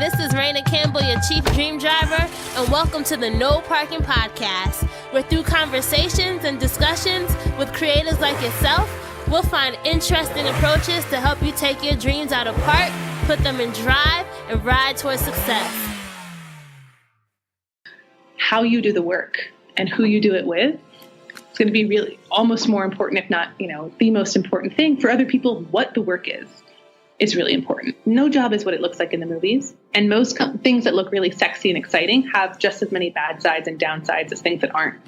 this is Raina Campbell, your Chief Dream Driver, and welcome to the No Parking Podcast, where through conversations and discussions with creators like yourself, we'll find interesting approaches to help you take your dreams out of park, put them in drive, and ride towards success. How you do the work and who you do it with, it's going to be really almost more important, if not, the most important thing. For other people, what the work is really important. No job is what it looks like in the movies. And most things that look really sexy and exciting have just as many bad sides and downsides as things that aren't.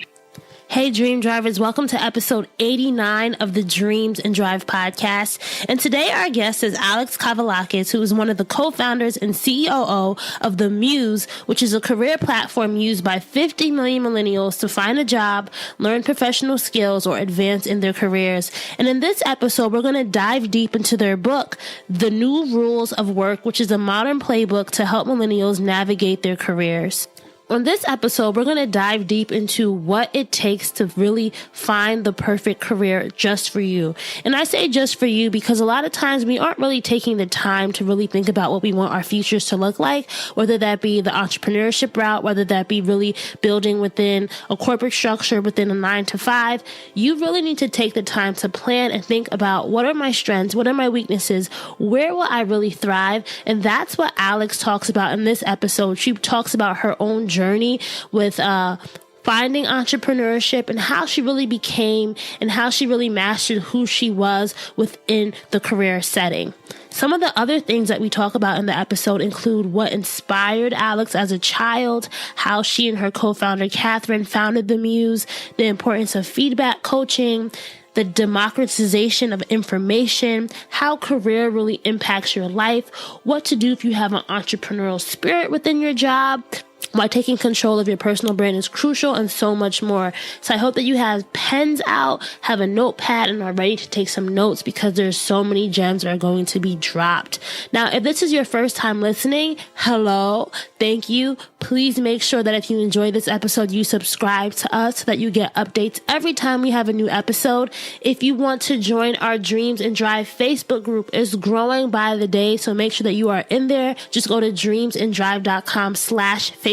Hey, Dream Drivers, welcome to episode 89 of the Dreams and Drive podcast. And today our guest is Alex Cavoulacos, who is one of the co-founders and COO of the Muse, which is a career platform used by 50 million millennials to find a job, learn professional skills, or advance in their careers. And in this episode, we're going to dive deep into their book, The New Rules of Work, which is a modern playbook to help millennials navigate their careers. On this episode, we're going to dive deep into what it takes to really find the perfect career just for you. And I say just for you because a lot of times we aren't really taking the time to really think about what we want our futures to look like, whether that be the entrepreneurship route, whether that be really building within a corporate structure, within a 9-to-5. You really need to take the time to plan and think about what are my strengths, what are my weaknesses, where will I really thrive? And that's what Alex talks about in this episode. She talks about her own journey with finding entrepreneurship and how she really became and how she really mastered who she was within the career setting. Some of the other things that we talk about in the episode include what inspired Alex as a child, how she and her co-founder Catherine founded the Muse, the importance of feedback coaching, the democratization of information, how career really impacts your life, what to do if you have an entrepreneurial spirit within your job, why taking control of your personal brand is crucial, and so much more. So I hope that you have pens out, have a notepad, and are ready to take some notes because there's so many gems that are going to be dropped. Now, if this is your first time listening, hello, thank you. Please make sure that if you enjoy this episode, you subscribe to us so that you get updates every time we have a new episode. If you want to join our Dreams and Drive Facebook group, it's growing by the day, so make sure that you are in there. Just go to dreamsanddrive.com/Facebook.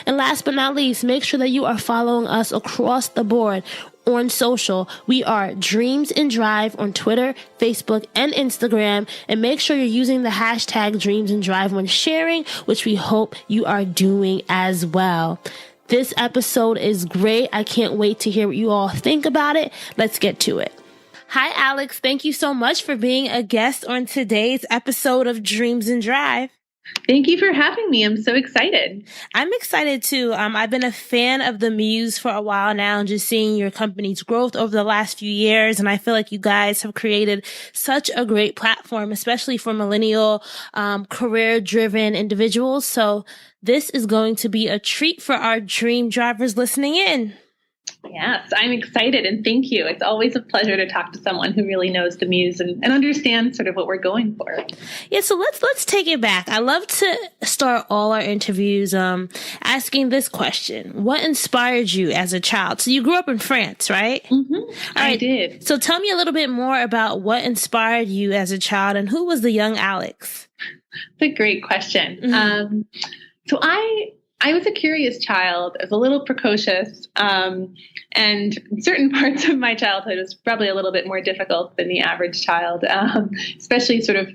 And last but not least, make sure that you are following us across the board on social. We are Dreams and Drive on Twitter, Facebook, and Instagram. And make sure you're using the hashtag Dreams and Drive when sharing, which we hope you are doing as well. This episode is great. I can't wait to hear what you all think about it. Let's get to it. Hi, Alex. Thank you so much for being a guest on today's episode of Dreams and Drive. Thank you for having me. I'm so excited. I'm excited too. I've been a fan of the Muse for a while now and just seeing your company's growth over the last few years. And I feel like you guys have created such a great platform, especially for millennial, career-driven individuals. So this is going to be a treat for our dream drivers listening in. Yes, I'm excited and thank you. It's always a pleasure to talk to someone who really knows the Muse and understands sort of what we're going for. Yeah, so let's take it back. I love to start all our interviews asking this question. What inspired you as a child? So you grew up in France, right? Mm-hmm. All right. I did. So tell me a little bit more about what inspired you as a child and who was the young Alex? That's a great question. Mm-hmm. So I was a curious child. I was a little precocious, and certain parts of my childhood was probably a little bit more difficult than the average child, especially sort of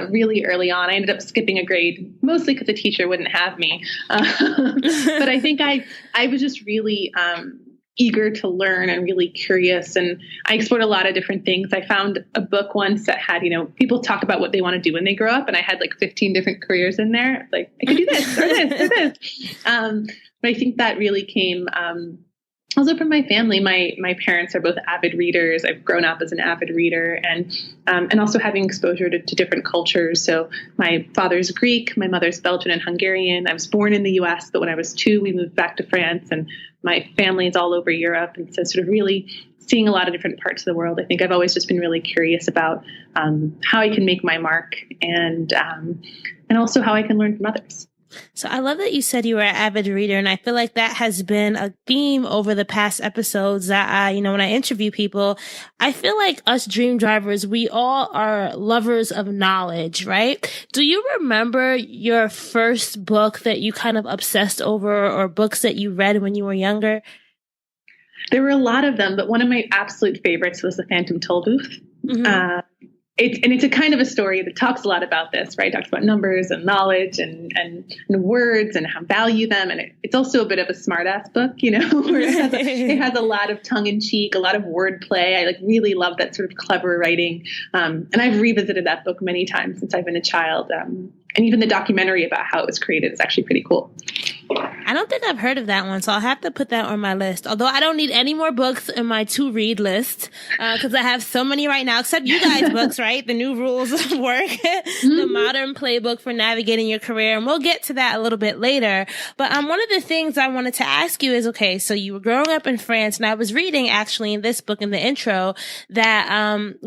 really early on. I ended up skipping a grade, mostly because the teacher wouldn't have me. But I think I was just really eager to learn and really curious. And I explored a lot of different things. I found a book once that had, people talk about what they want to do when they grow up. And I had like 15 different careers in there. Like I could do this or this or this. But I think that really came also from my family. My parents are both avid readers. I've grown up as an avid reader and also having exposure to different cultures. So my father's Greek, my mother's Belgian and Hungarian. I was born in the US, but when I was 2, we moved back to France, and my family is all over Europe. And so sort of really seeing a lot of different parts of the world. I think I've always just been really curious about how I can make my mark and also how I can learn from others. So I love that you said you were an avid reader, and I feel like that has been a theme over the past episodes that when I interview people, I feel like us dream drivers, we all are lovers of knowledge, right? Do you remember your first book that you kind of obsessed over, or books that you read when you were younger? There were a lot of them, but one of my absolute favorites was The Phantom Tollbooth. Mm-hmm. It's a kind of a story that talks a lot about this, right? It talks about numbers and knowledge and words and how to value them. And it's also a bit of a smart ass book, where it has a lot of tongue in cheek, a lot of wordplay. I really love that sort of clever writing. And I've revisited that book many times since I've been a child. And even the documentary about how it was created is actually pretty cool. I don't think I've heard of that one, so I'll have to put that on my list. Although I don't need any more books in my to-read list, because I have so many right now, except you guys' books, right? The New Rules of Work, the Modern Playbook for Navigating Your Career, and we'll get to that a little bit later. But one of the things I wanted to ask you is, okay, so you were growing up in France, and I was reading actually in this book in the intro that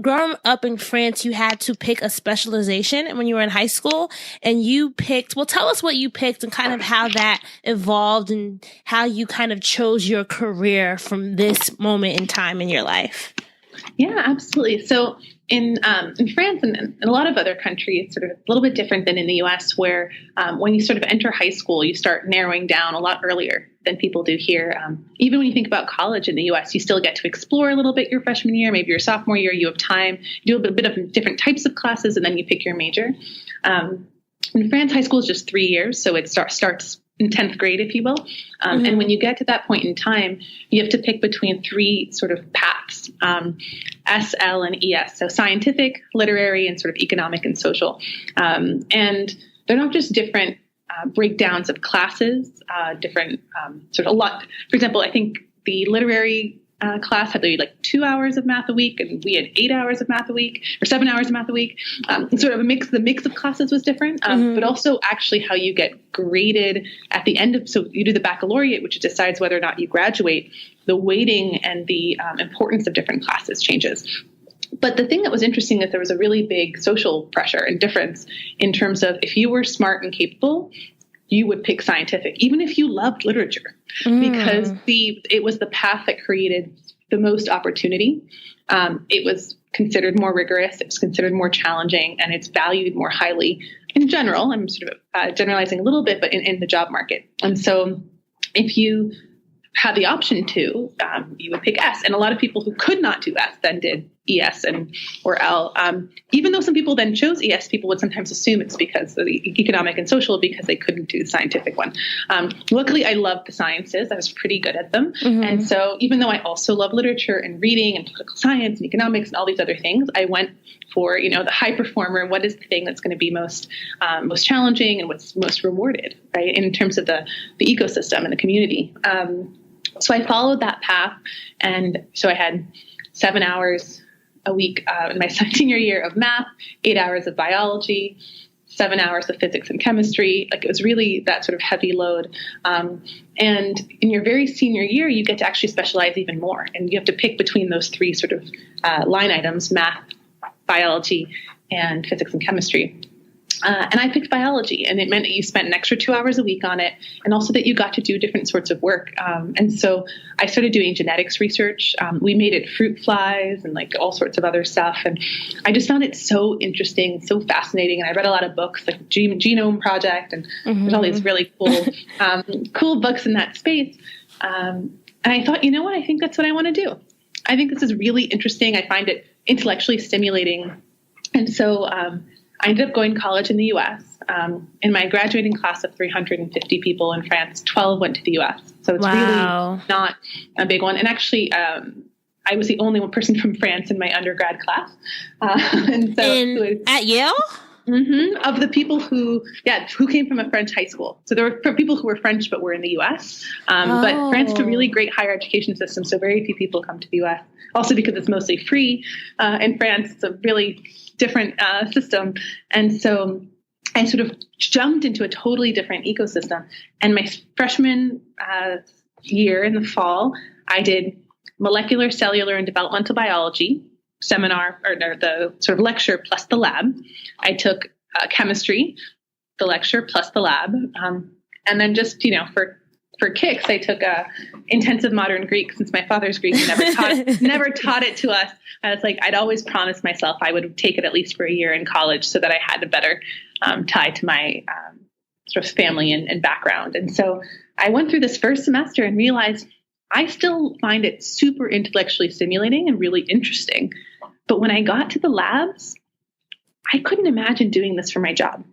growing up in France, you had to pick a specialization when you were in high school, and you picked, well, tell us what you picked and kind of how that evolved and how you kind of chose your career from this moment in time in your life. Yeah, absolutely. So in France and a lot of other countries, it's sort of a little bit different than in the US, where when you sort of enter high school, you start narrowing down a lot earlier than people do here. Even when you think about college in the US, you still get to explore a little bit your freshman year, maybe your sophomore year, you have time, you do a bit of different types of classes, and then you pick your major. In France, high school is just 3 years, so it starts in 10th grade, if you will. And when you get to that point in time, you have to pick between three sort of paths, S, L, and ES. So scientific, literary, and sort of economic and social. And they're not just different breakdowns of classes, different sort of a lot. For example, I think the literary class had like 2 hours of math a week, and we had 8 hours of math a week, or 7 hours of math a week. Sort of the mix of classes was different, but also actually how you get graded at the end of, so you do the baccalaureate, which decides whether or not you graduate. The weighting and the importance of different classes changes. But the thing that was interesting is there was a really big social pressure and difference in terms of if you were smart and capable, you would pick scientific, even if you loved literature, because it was the path that created the most opportunity. It was considered more rigorous, it was considered more challenging, and it's valued more highly in general. I'm sort of generalizing a little bit, but in the job market. And so if you had the option to, you would pick S. And a lot of people who could not do S then did ES or L. Even though some people then chose ES, people would sometimes assume it's because of the economic and social, because they couldn't do the scientific one. Luckily, I loved the sciences. I was pretty good at them. And so even though I also love literature and reading and political science and economics and all these other things, I went for, the high performer. What is the thing that's going to be most challenging and what's most rewarded, right, in terms of the ecosystem and the community. So I followed that path. And so I had 7 hours a week in my senior year of math, 8 hours of biology, 7 hours of physics and chemistry. Like, it was really that sort of heavy load. And in your very senior year, you get to actually specialize even more. And you have to pick between those three sort of line items: math, biology, and physics and chemistry. And I picked biology, and it meant that you spent an extra 2 hours a week on it, and also that you got to do different sorts of work. And so I started doing genetics research. We made it fruit flies and like all sorts of other stuff. And I just found it so interesting, so fascinating. And I read a lot of books like Genome Project, and there's all these really cool books in that space. And I thought, you know what? I think that's what I want to do. I think this is really interesting. I find it intellectually stimulating. And so I ended up going to college in the U.S. In my graduating class of 350 people in France, 12 went to the U.S. So it's really not a big one. And actually, I was the only one person from France in my undergrad class. And so at Yale? Of the people who came from a French high school. So there were people who were French but were in the U.S. But France is a really great higher education system, so very few people come to the U.S. Also because it's mostly free in France. It's a really different system. And so I sort of jumped into a totally different ecosystem. And my freshman year in the fall, I did molecular, cellular, and developmental biology seminar, or the sort of lecture plus the lab. I took chemistry the lecture plus the lab. And then just, for kicks, I took intensive modern Greek since my father's Greek and never taught it to us. I was like, I'd always promised myself I would take it at least for a year in college so that I had a better tie to my sort of family and background. And so I went through this first semester and realized I still find it super intellectually stimulating and really interesting. But when I got to the labs, I couldn't imagine doing this for my job.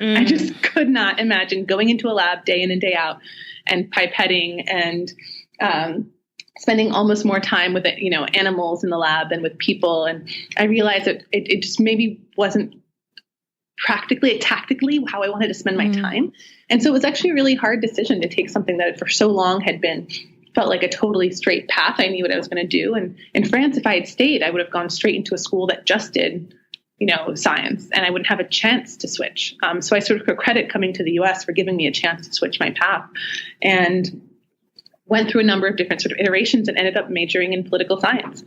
I just could not imagine going into a lab day in and day out and pipetting and spending almost more time with animals in the lab than with people. And I realized that it just maybe wasn't tactically how I wanted to spend my time. And so it was actually a really hard decision to take something that for so long felt like a totally straight path. I knew what I was going to do. And in France, if I had stayed, I would have gone straight into a school that just did science, and I wouldn't have a chance to switch. So I sort of credit coming to the US for giving me a chance to switch my path, and went through a number of different sort of iterations and ended up majoring in political science.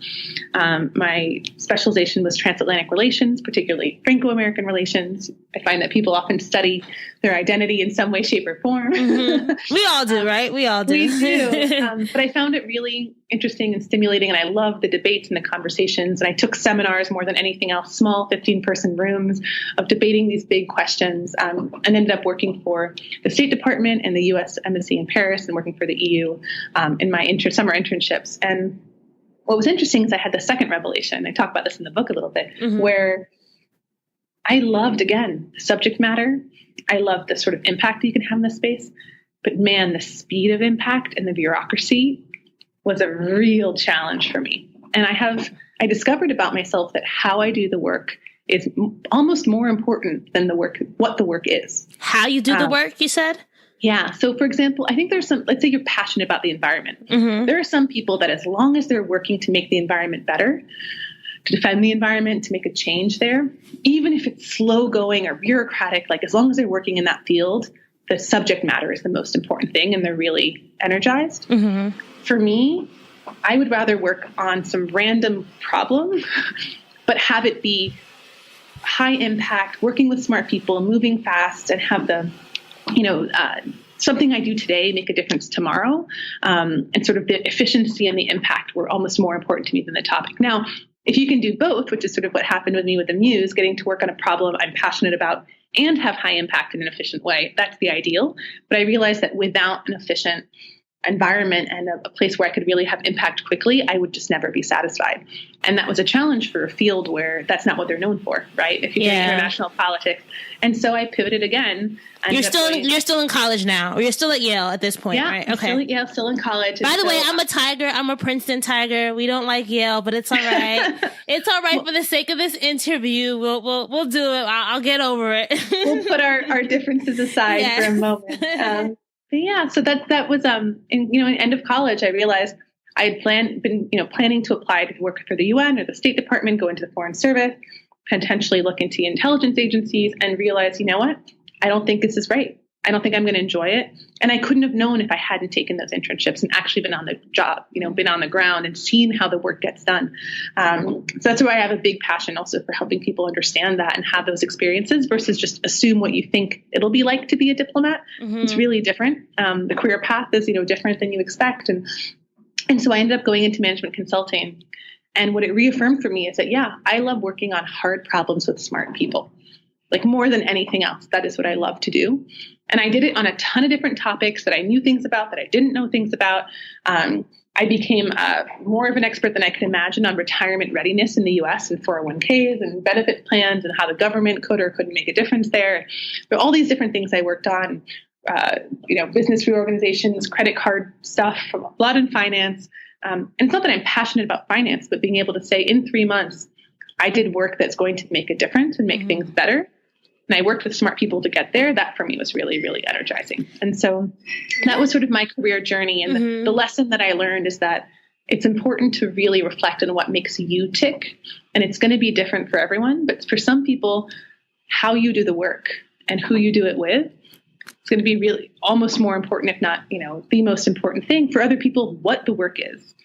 My specialization was transatlantic relations, particularly Franco-American relations. I find that people often study their identity in some way, shape, or form. We all do, right? We all do. We do. But I found it really interesting and stimulating, and I loved the debates and the conversations. And I took seminars more than anything else, small 15-person rooms of debating these big questions, and ended up working for the State Department and the U.S. Embassy in Paris and working for the EU in my summer internships. And what was interesting is I had the second revelation. I talk about this in the book a little bit, where I loved, again, the subject matter. I loved the sort of impact that you can have in this space. But man, the speed of impact and the bureaucracy was a real challenge for me. And I discovered about myself that how I do the work is almost more important than what the work is. How you do the work, you said? Yeah. So for example, I think there's let's say you're passionate about the environment. There are some people that as long as they're working to make the environment better, to defend the environment, to make a change there, even if it's slow going or bureaucratic, like as long as they're working in that field, the subject matter is the most important thing and they're really energized. For me, I would rather work on some random problem, but have it be high impact, working with smart people, moving fast, and have the something I do today make a difference tomorrow. And sort of the efficiency and the impact were almost more important to me than the topic. Now, if you can do both, which is sort of what happened with me with the Muse, getting to work on a problem I'm passionate about and have high impact in an efficient way, that's the ideal. But I realized that without an efficient environment and a place where I could really have impact quickly, I would just never be satisfied. And that was a challenge for a field where that's not what they're known for, right? If you're doing international politics. And so I pivoted again. You're still in college now, or you're still at Yale at this point, right? Okay. Still at Yale, still in college. By the way, I'm a Tiger. I'm a Princeton Tiger. We don't like Yale, but it's all right. It's all right for the sake of this interview. We'll do it. I'll get over it. We'll put our differences aside for a moment. So that was in end of college. I realized I had planning to apply to work for the UN or the State Department, go into the Foreign Service, potentially look into intelligence agencies, and realize, you know what? I don't think this is right. I don't think I'm going to enjoy it. And I couldn't have known if I hadn't taken those internships and actually been on the job, been on the ground and seen how the work gets done. So that's why I have a big passion also for helping people understand that and have those experiences versus just assume what you think it'll be like to be a diplomat. It's really different. The career path is, different than you expect. And so I ended up going into management consulting. And what it reaffirmed for me is that, I love working on hard problems with smart people. Like more than anything else, that is what I love to do. And I did it on a ton of different topics that I knew things about, that I didn't know things about. I became more of an expert than I could imagine on retirement readiness in the U.S. and 401ks and benefit plans and how the government could or couldn't make a difference there. But all these different things I worked on, business reorganizations, credit card stuff, a lot in finance. And it's not that I'm passionate about finance, but being able to say in 3 months, I did work that's going to make a difference and make things better. And I worked with smart people to get there. That for me was really, really energizing. And so that was sort of my career journey. And the lesson that I learned is that it's important to really reflect on what makes you tick. And it's going to be different for everyone. But for some people, how you do the work and who you do it with, it's going to be really almost more important, if not, the most important thing. For other people, what the work is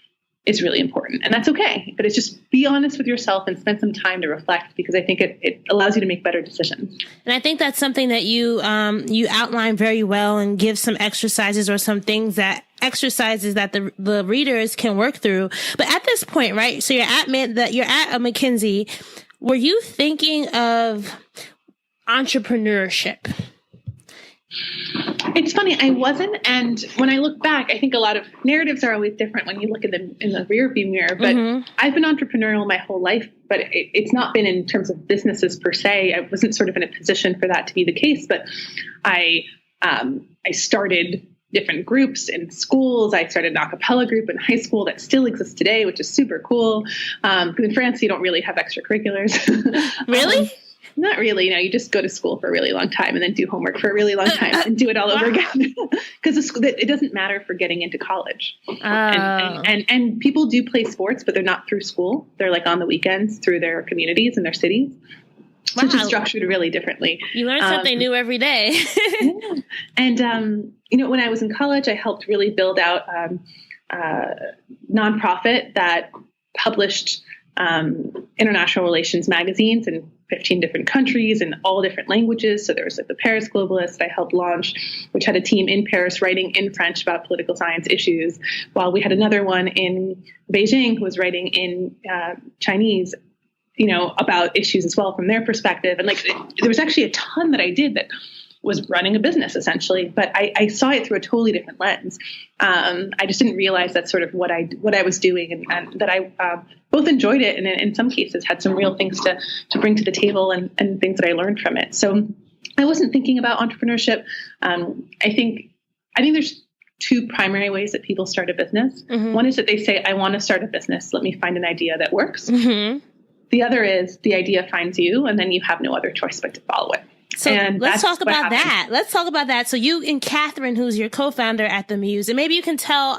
is really important. And that's okay. But it's just be honest with yourself and spend some time to reflect, because I think it allows you to make better decisions. And I think that's something that you outline very well, and give some exercises or some things that the readers can work through. But at this point, right? So you're at McKinsey. Were you thinking of entrepreneurship? It's funny, I wasn't. And when I look back, I think a lot of narratives are always different when you look at them in the rear view mirror. But I've been entrepreneurial my whole life, but it's not been in terms of businesses per se. I wasn't sort of in a position for that to be the case. But I started different groups in schools. I started an a cappella group in high school that still exists today, which is super cool. In France, you don't really have extracurriculars. Really? Not really. No, you just go to school for a really long time and then do homework for a really long time and do it all over again. Because it doesn't matter for getting into college. And people do play sports, but they're not through school. They're like on the weekends through their communities and their cities. So it's just structured really differently. You learn something new every day. Yeah. And, when I was in college, I helped really build out a nonprofit that published international relations magazines in 15 different countries in all different languages. So there was like the Paris Globalist I helped launch, which had a team in Paris writing in French about political science issues, while we had another one in Beijing who was writing in Chinese, about issues as well from their perspective. And there was actually a ton that I did that was running a business essentially, but I saw it through a totally different lens. I just didn't realize that's sort of what I was doing, and that I both enjoyed it and in some cases had some real things to bring to the table and things that I learned from it. So I wasn't thinking about entrepreneurship. I think there's two primary ways that people start a business. Mm-hmm. One is that they say, I want to start a business. Let me find an idea that works. Mm-hmm. The other is the idea finds you, and then you have no other choice but to follow it. So let's talk about that. Let's talk about that. So you and Catherine, who's your co-founder at the Muse, and maybe you can tell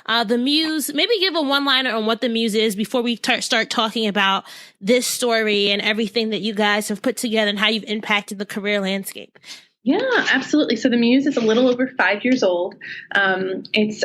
the Muse, maybe give a one-liner on what the Muse is before we start talking about this story and everything that you guys have put together and how you've impacted the career landscape. Yeah, absolutely. So the Muse is a little over 5 years old. It's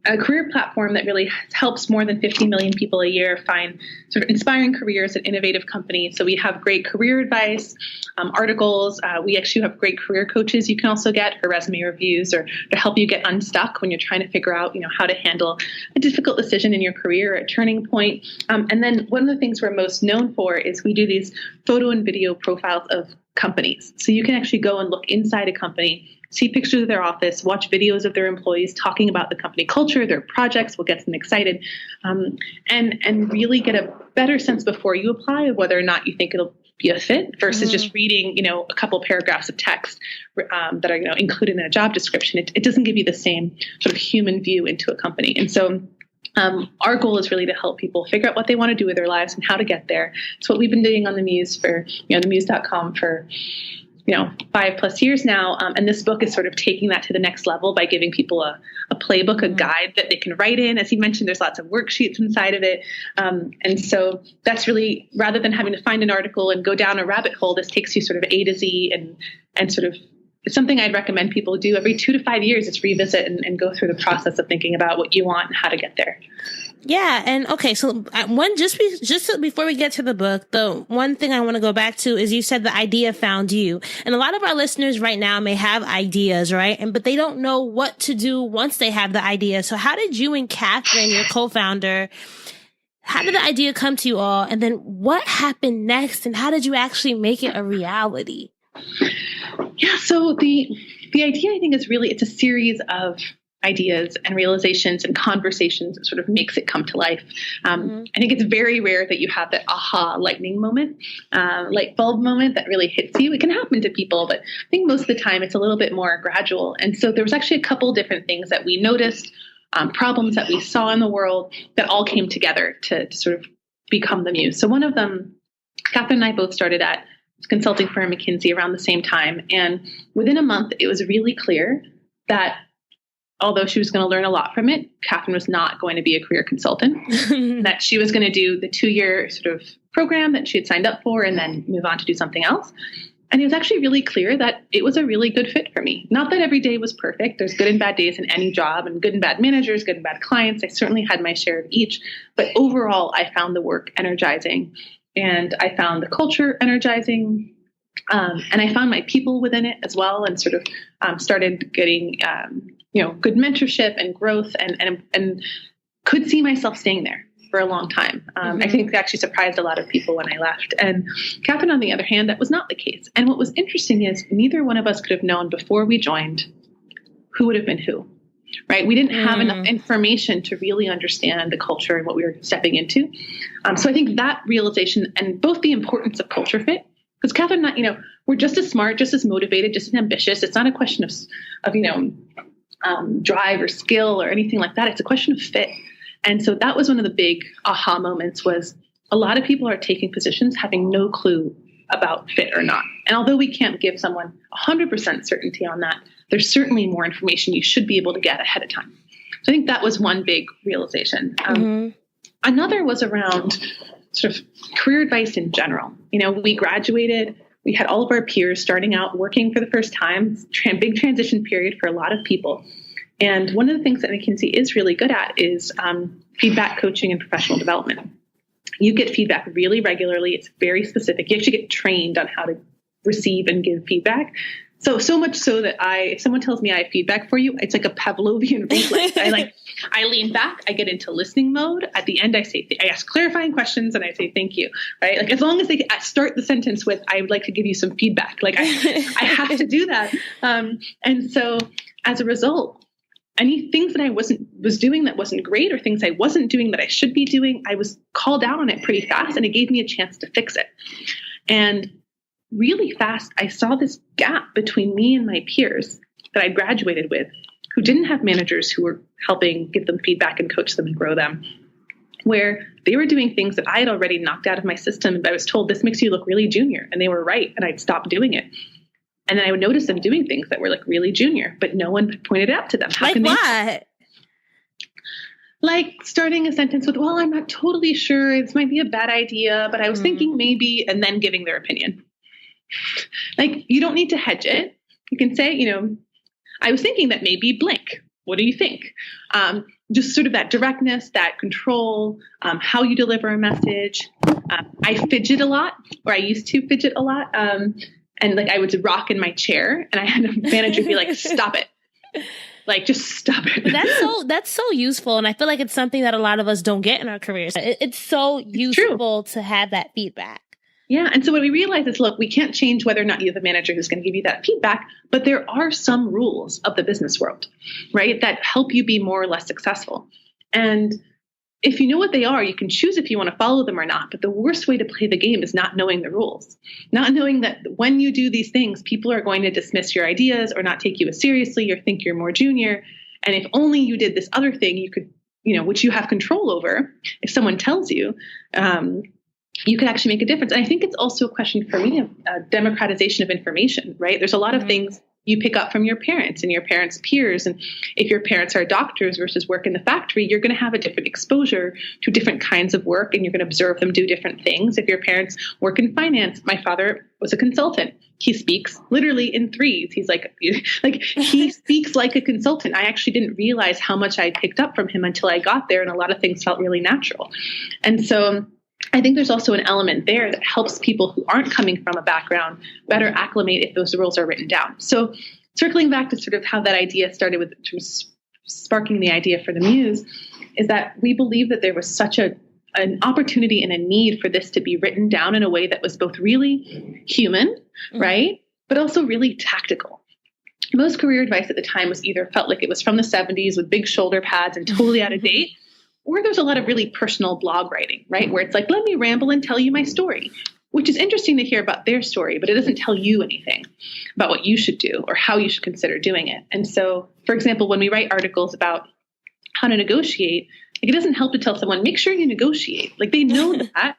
a career platform that really helps more than 50 million people a year find sort of inspiring careers at innovative companies. So we have great career advice, articles. We actually have great career coaches you can also get for resume reviews or to help you get unstuck when you're trying to figure out, how to handle a difficult decision in your career, a turning point. And then one of the things we're most known for is we do these photo and video profiles of companies. So you can actually go and look inside a company, see pictures of their office, watch videos of their employees talking about the company culture, their projects, what gets them excited, and really get a better sense before you apply of whether or not you think it'll be a fit versus just reading, a couple paragraphs of text that are, included in a job description. It doesn't give you the same sort of human view into a company. And so our goal is really to help people figure out what they want to do with their lives and how to get there. It's what we've been doing on the Muse for, themuse.com for 5+ years now. And this book is sort of taking that to the next level by giving people a playbook, a guide that they can write in. As you mentioned, there's lots of worksheets inside of it. And so that's really, rather than having to find an article and go down a rabbit hole, this takes you sort of A to Z and sort of, it's something I'd recommend people do every 2 to 5 years. Is revisit and go through the process of thinking about what you want and how to get there. Yeah. And okay. So before we get to the book, the one thing I want to go back to is you said the idea found you. And a lot of our listeners right now may have ideas, right? But they don't know what to do once they have the idea. So how did you and Catherine, your co-founder, how did the idea come to you all? And then what happened next? And how did you actually make it a reality? Yeah. So the idea, I think, is really, it's a series of ideas and realizations and conversations that sort of makes it come to life. I think it's very rare that you have that aha lightning moment, light bulb moment that really hits you. It can happen to people, but I think most of the time it's a little bit more gradual. And so there was actually a couple different things that we noticed, problems that we saw in the world that all came together to sort of become the Muse. So one of them, Catherine and I both started at consulting firm McKinsey around the same time. And within a month, it was really clear that although she was going to learn a lot from it, Catherine was not going to be a career consultant, that she was going to do the 2-year sort of program that she had signed up for and then move on to do something else. And it was actually really clear that it was a really good fit for me. Not that every day was perfect. There's good and bad days in any job, and good and bad managers, good and bad clients. I certainly had my share of each. But overall, I found the work energizing, and I found the culture energizing. And I found my people within it as well, and sort of started getting good mentorship and growth, and could see myself staying there for a long time. I think it actually surprised a lot of people when I left. And Catherine, on the other hand, that was not the case. And what was interesting is neither one of us could have known before we joined who would have been who, right? We didn't have enough information to really understand the culture and what we were stepping into. So I think that realization, and both the importance of culture fit, because Catherine and I, we're just as smart, just as motivated, just as ambitious. It's not a question of drive or skill or anything like that. It's a question of fit. And so that was one of the big aha moments, was a lot of people are taking positions having no clue about fit or not. And although we can't give someone 100% certainty on that, there's certainly more information you should be able to get ahead of time. So I think that was one big realization. Another was around sort of career advice in general. We graduated, we had all of our peers starting out working for the first time, big transition period for a lot of people. And one of the things that McKinsey is really good at is feedback coaching and professional development. You get feedback really regularly. It's very specific. You actually get trained on how to receive and give feedback. So much so that if someone tells me I have feedback for you, it's like a Pavlovian reflex. I lean back, I get into listening mode. At the end, I ask clarifying questions and I say, thank you, right? Like, as long as I start the sentence with, I would like to give you some feedback. Like I have to do that. And so as a result, any things that I was doing that wasn't great, or things I wasn't doing that I should be doing, I was called out on it pretty fast, and it gave me a chance to fix it. And really fast, I saw this gap between me and my peers that I graduated with, who didn't have managers who were helping give them feedback and coach them and grow them, where they were doing things that I had already knocked out of my system. I was told, this makes you look really junior. And they were right. And I'd stopped doing it. And then I would notice them doing things that were like really junior, but no one pointed it out to them. How can what? Like starting a sentence with, well, I'm not totally sure. This might be a bad idea, but I was thinking maybe, and then giving their opinion. Like, you don't need to hedge it. You can say, I was thinking that maybe blank. What do you think? Just sort of that directness, that control, how you deliver a message. I fidget a lot, or I used to fidget a lot. And like, I would rock in my chair, and I had a manager be like, stop it. Like, just stop it. That's so useful. And I feel like it's something that a lot of us don't get in our careers. It's so useful to have that feedback. Yeah. And so what we realize is, look, we can't change whether or not you have a manager who's going to give you that feedback, but there are some rules of the business world, right, that help you be more or less successful. And if you know what they are, you can choose if you want to follow them or not. But the worst way to play the game is not knowing the rules, not knowing that when you do these things, people are going to dismiss your ideas or not take you as seriously or think you're more junior. And if only you did this other thing, you could, which you have control over, if someone tells you, you could actually make a difference. And I think it's also a question for me of democratization of information, right? There's a lot of things you pick up from your parents and your parents' peers. And if your parents are doctors versus work in the factory, you're going to have a different exposure to different kinds of work, and you're going to observe them do different things. If your parents work in finance, my father was a consultant. He speaks literally in threes. He's like he speaks like a consultant. I actually didn't realize how much I picked up from him until I got there, and a lot of things felt really natural. And so I think there's also an element there that helps people who aren't coming from a background better acclimate if those rules are written down. So circling back to sort of how that idea started with sparking the idea for the Muse, is that we believe that there was such an opportunity and a need for this to be written down in a way that was both really human, right, but also really tactical. Most career advice at the time was either felt like it was from the 70s with big shoulder pads and totally out of date, or there's a lot of really personal blog writing, right? Where it's like, let me ramble and tell you my story, which is interesting to hear about their story, but it doesn't tell you anything about what you should do or how you should consider doing it. And so, for example, when we write articles about how to negotiate, like, it doesn't help to tell someone, make sure you negotiate. Like, they know that,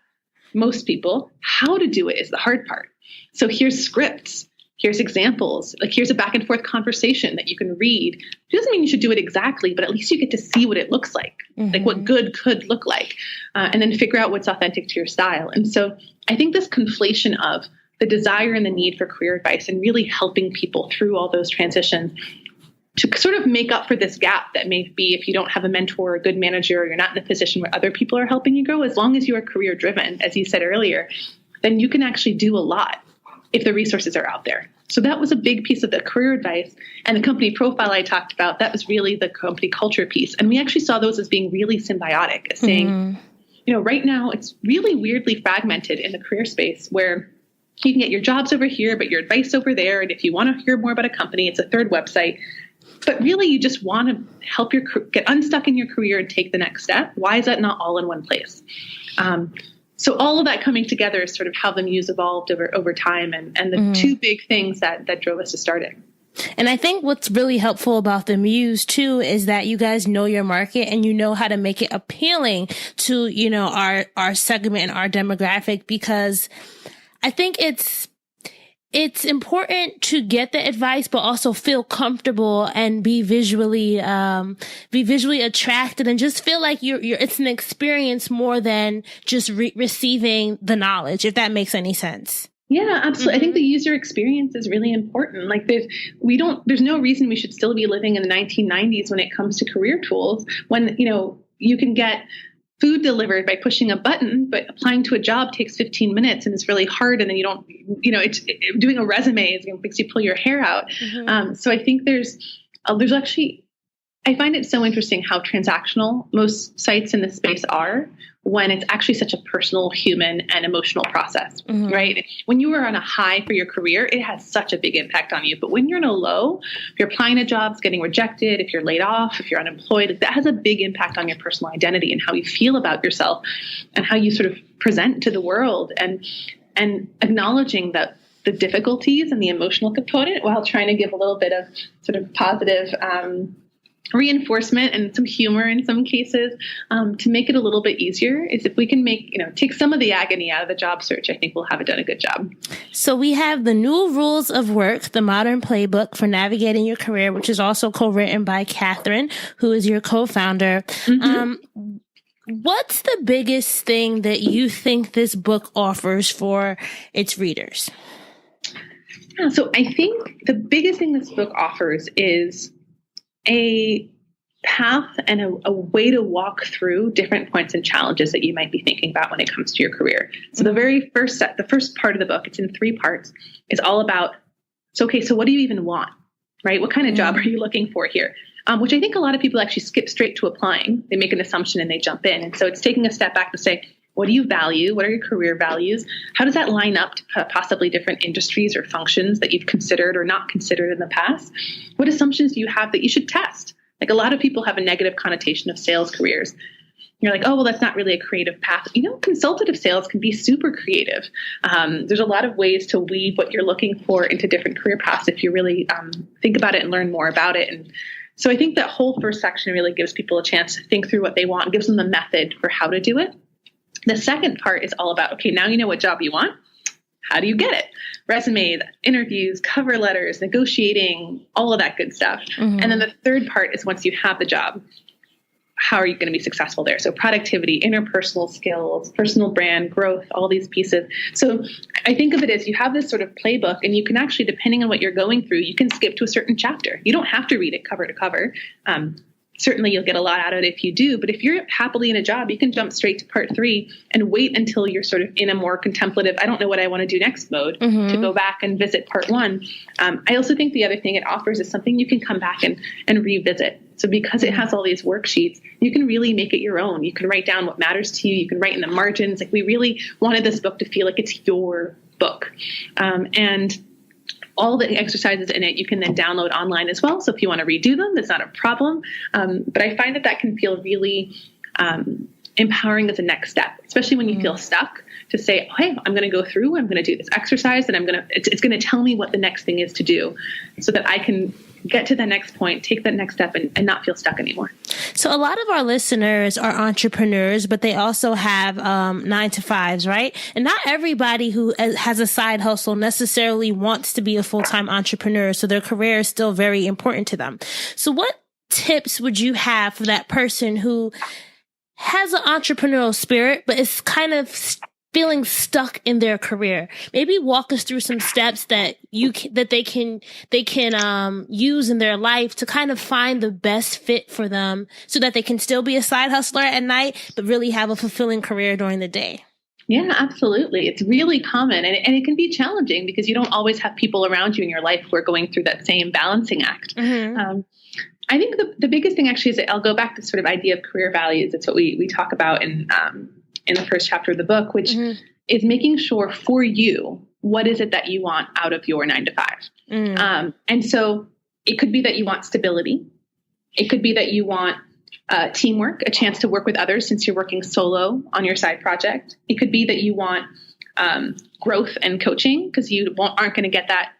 most people. How to do it is the hard part. So here's scripts. Here's examples, like here's a back and forth conversation that you can read. It doesn't mean you should do it exactly, but at least you get to see what it looks like, like what good could look like, and then figure out what's authentic to your style. And so I think this conflation of the desire and the need for career advice and really helping people through all those transitions to sort of make up for this gap that may be if you don't have a mentor or a good manager, or you're not in a position where other people are helping you grow. As long as you are career driven, as you said earlier, then you can actually do a lot if the resources are out there. So that was a big piece of the career advice. And the company profile I talked about, that was really the company culture piece. And we actually saw those as being really symbiotic, as saying, right now it's really weirdly fragmented in the career space where you can get your jobs over here, but your advice over there. And if you want to hear more about a company, it's a third website. But really, you just want to help get unstuck in your career and take the next step. Why is that not all in one place? So all of that coming together is sort of how the Muse evolved over time, and the two big things that drove us to start it. And I think what's really helpful about the Muse too is that you guys know your market and you know how to make it appealing to, our segment and our demographic, because I think it's important to get the advice, but also feel comfortable and be visually attracted and just feel like it's an experience more than just receiving the knowledge, if that makes any sense. Yeah, absolutely. I think the user experience is really important. Like there's no reason we should still be living in the 1990s when it comes to career tools, when, you can get food delivered by pushing a button, but applying to a job takes 15 minutes and it's really hard. And then doing a resume makes you pull your hair out. So I think there's actually, I find it so interesting how transactional most sites in this space are when it's actually such a personal, human, and emotional process, right? When you are on a high for your career, it has such a big impact on you. But when you're in a low, if you're applying to jobs, getting rejected, if you're laid off, if you're unemployed, that has a big impact on your personal identity and how you feel about yourself and how you sort of present to the world, and acknowledging that the difficulties and the emotional component while trying to give a little bit of sort of positive reinforcement and some humor in some cases, to make it a little bit easier, is if we can take some of the agony out of the job search, I think we'll have done a good job. So we have the New Rules of Work, the Modern Playbook for Navigating Your Career, which is also co-written by Catherine, who is your co-founder. What's the biggest thing that you think this book offers for its readers? Yeah, so I think the biggest thing this book offers is a path and a way to walk through different points and challenges that you might be thinking about when it comes to your career. So the first part of the book, it's in 3 parts, is all about, so what do you even want, right? What kind of job are you looking for here? Which I think a lot of people actually skip straight to applying. They make an assumption and they jump in. And so it's taking a step back to say, what do you value? What are your career values? How does that line up to possibly different industries or functions that you've considered or not considered in the past? What assumptions do you have that you should test? Like, a lot of people have a negative connotation of sales careers. You're like, oh, well, that's not really a creative path. Consultative sales can be super creative. There's a lot of ways to weave what you're looking for into different career paths if you really think about it and learn more about it. And so I think that whole first section really gives people a chance to think through what they want, gives them the method for how to do it. The second part is all about, okay, now you know what job you want. How do you get it? Resumes, interviews, cover letters, negotiating, all of that good stuff. And then the third part is, once you have the job, how are you going to be successful there? So productivity, interpersonal skills, personal brand, growth, all these pieces. So I think of it as you have this sort of playbook, and you can actually, depending on what you're going through, you can skip to a certain chapter. You don't have to read it cover to cover. Certainly you'll get a lot out of it if you do, but if you're happily in a job, you can jump straight to part 3 and wait until you're sort of in a more contemplative, I don't know what I want to do next mode, to go back and visit part 1. I also think the other thing it offers is something you can come back and revisit. So because it has all these worksheets, you can really make it your own. You can write down what matters to you. You can write in the margins. Like, we really wanted this book to feel like it's your book. And all the exercises in it, you can then download online as well. So if you want to redo them, that's not a problem. But I find that can feel really empowering as a next step, especially when you feel stuck, to say, oh, hey, I'm going to go through, I'm going to do this exercise, and it's going to tell me what the next thing is to do, so that I can get to the next point, take that next step, and not feel stuck anymore. So a lot of our listeners are entrepreneurs, but they also have 9-to-5s, right? And not everybody who has a side hustle necessarily wants to be a full-time entrepreneur. So their career is still very important to them. So what tips would you have for that person who has an entrepreneurial spirit, but is kind of feeling stuck in their career. Maybe walk us through some steps that they can use in their life to kind of find the best fit for them so that they can still be a side hustler at night, but really have a fulfilling career during the day. Yeah, absolutely. It's really common and it can be challenging because you don't always have people around you in your life who are going through that same balancing act. Mm-hmm. I think the biggest thing actually is that I'll go back to sort of idea of career values. It's what we talk about in the first chapter of the book, which mm-hmm. is making sure for you, what is it that you want out of your 9 to 5? Mm. And so it could be that you want stability. It could be that you want teamwork, a chance to work with others since you're working solo on your side project. It could be that you want growth and coaching because you aren't going to get that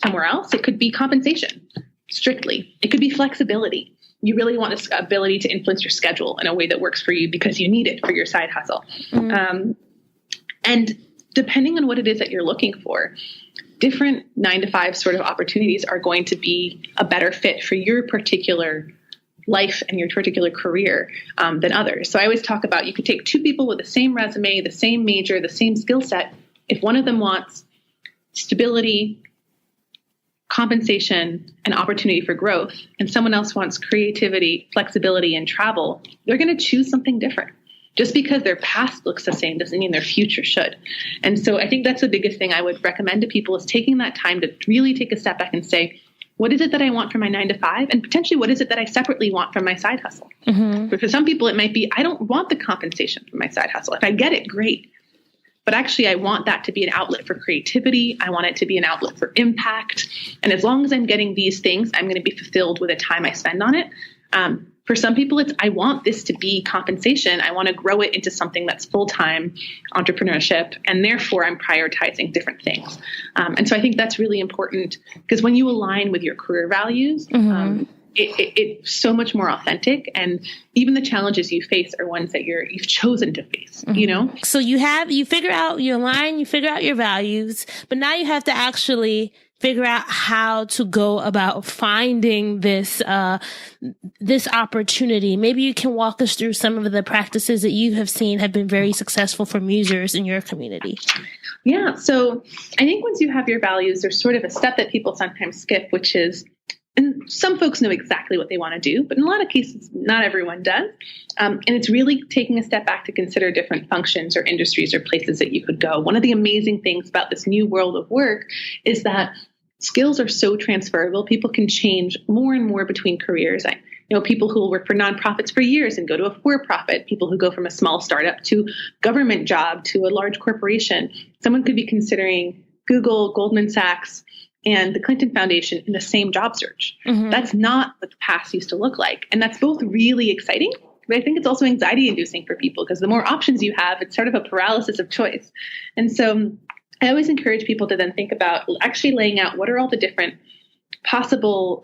somewhere else. It could be compensation, strictly. It could be flexibility. You really want this ability to influence your schedule in a way that works for you because you need it for your side hustle. Mm-hmm. And depending on what it is that you're looking for, different 9 to 5 sort of opportunities are going to be a better fit for your particular life and your particular career than others. So I always talk about you could take 2 people with the same resume, the same major, the same skill set. If one of them wants stability, compensation, and opportunity for growth, and someone else wants creativity, flexibility, and travel, they're going to choose something different. Just because their past looks the same doesn't mean their future should. And so I think that's the biggest thing I would recommend to people is taking that time to really take a step back and say, what is it that I want from my 9 to 5? And potentially, what is it that I separately want from my side hustle? Mm-hmm. But for some people, it might be, I don't want the compensation from my side hustle. If I get it, great. But actually, I want that to be an outlet for creativity. I want it to be an outlet for impact. And as long as I'm getting these things, I'm going to be fulfilled with the time I spend on it. For some people, it's, I want this to be compensation. I want to grow it into something that's full-time entrepreneurship. And therefore, I'm prioritizing different things. And so I think that's really important because when you align with your career values, mm-hmm. It's so much more authentic, and even the challenges you face are ones that you've chosen to face, mm-hmm. you know? So you figure out your line, you figure out your values, but now you have to actually figure out how to go about finding this opportunity. Maybe you can walk us through some of the practices that you have seen have been very successful for musers in your community. Yeah. So I think once you have your values, there's sort of a step that people sometimes skip, which is, and some folks know exactly what they want to do, but in a lot of cases, not everyone does. And it's really taking a step back to consider different functions or industries or places that you could go. One of the amazing things about this new world of work is that skills are so transferable. People can change more and more between careers. I know people who will work for nonprofits for years and go to a for-profit, people who go from a small startup to government job to a large corporation. Someone could be considering Google, Goldman Sachs, and the Clinton Foundation in the same job search. Mm-hmm. That's not what the past used to look like. And that's both really exciting, but I think it's also anxiety inducing for people because the more options you have, it's sort of a paralysis of choice. And so I always encourage people to then think about actually laying out what are all the different possible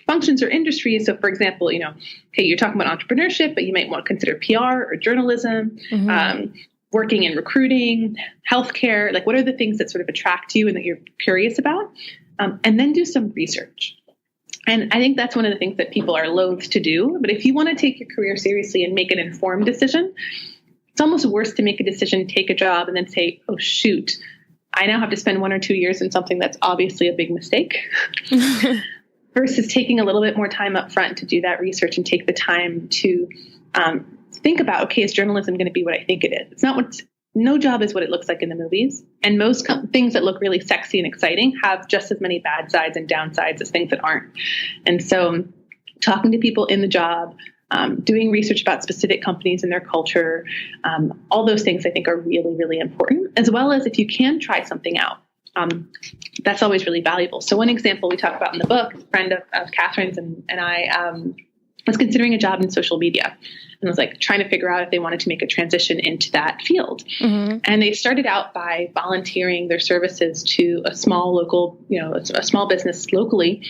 functions or industries. So for example, okay, you're talking about entrepreneurship, but you might want to consider PR or journalism, mm-hmm. Working in recruiting, healthcare, like what are the things that sort of attract you and that you're curious about? And then do some research. And I think that's one of the things that people are loath to do. But if you want to take your career seriously and make an informed decision, it's almost worse to make a decision, take a job, and then say, oh, shoot, I now have to spend 1 or 2 years in something that's obviously a big mistake versus taking a little bit more time up front to do that research and take the time to think about, okay, is journalism going to be what I think it is? It's not no job is what it looks like in the movies. And most things that look really sexy and exciting have just as many bad sides and downsides as things that aren't. And so talking to people in the job, doing research about specific companies and their culture, all those things I think are really, really important, as well as if you can try something out. That's always really valuable. So one example we talk about in the book, a friend of Catherine's and I was considering a job in social media and was like trying to figure out if they wanted to make a transition into that field. Mm-hmm. And they started out by volunteering their services to a small local, a small business locally.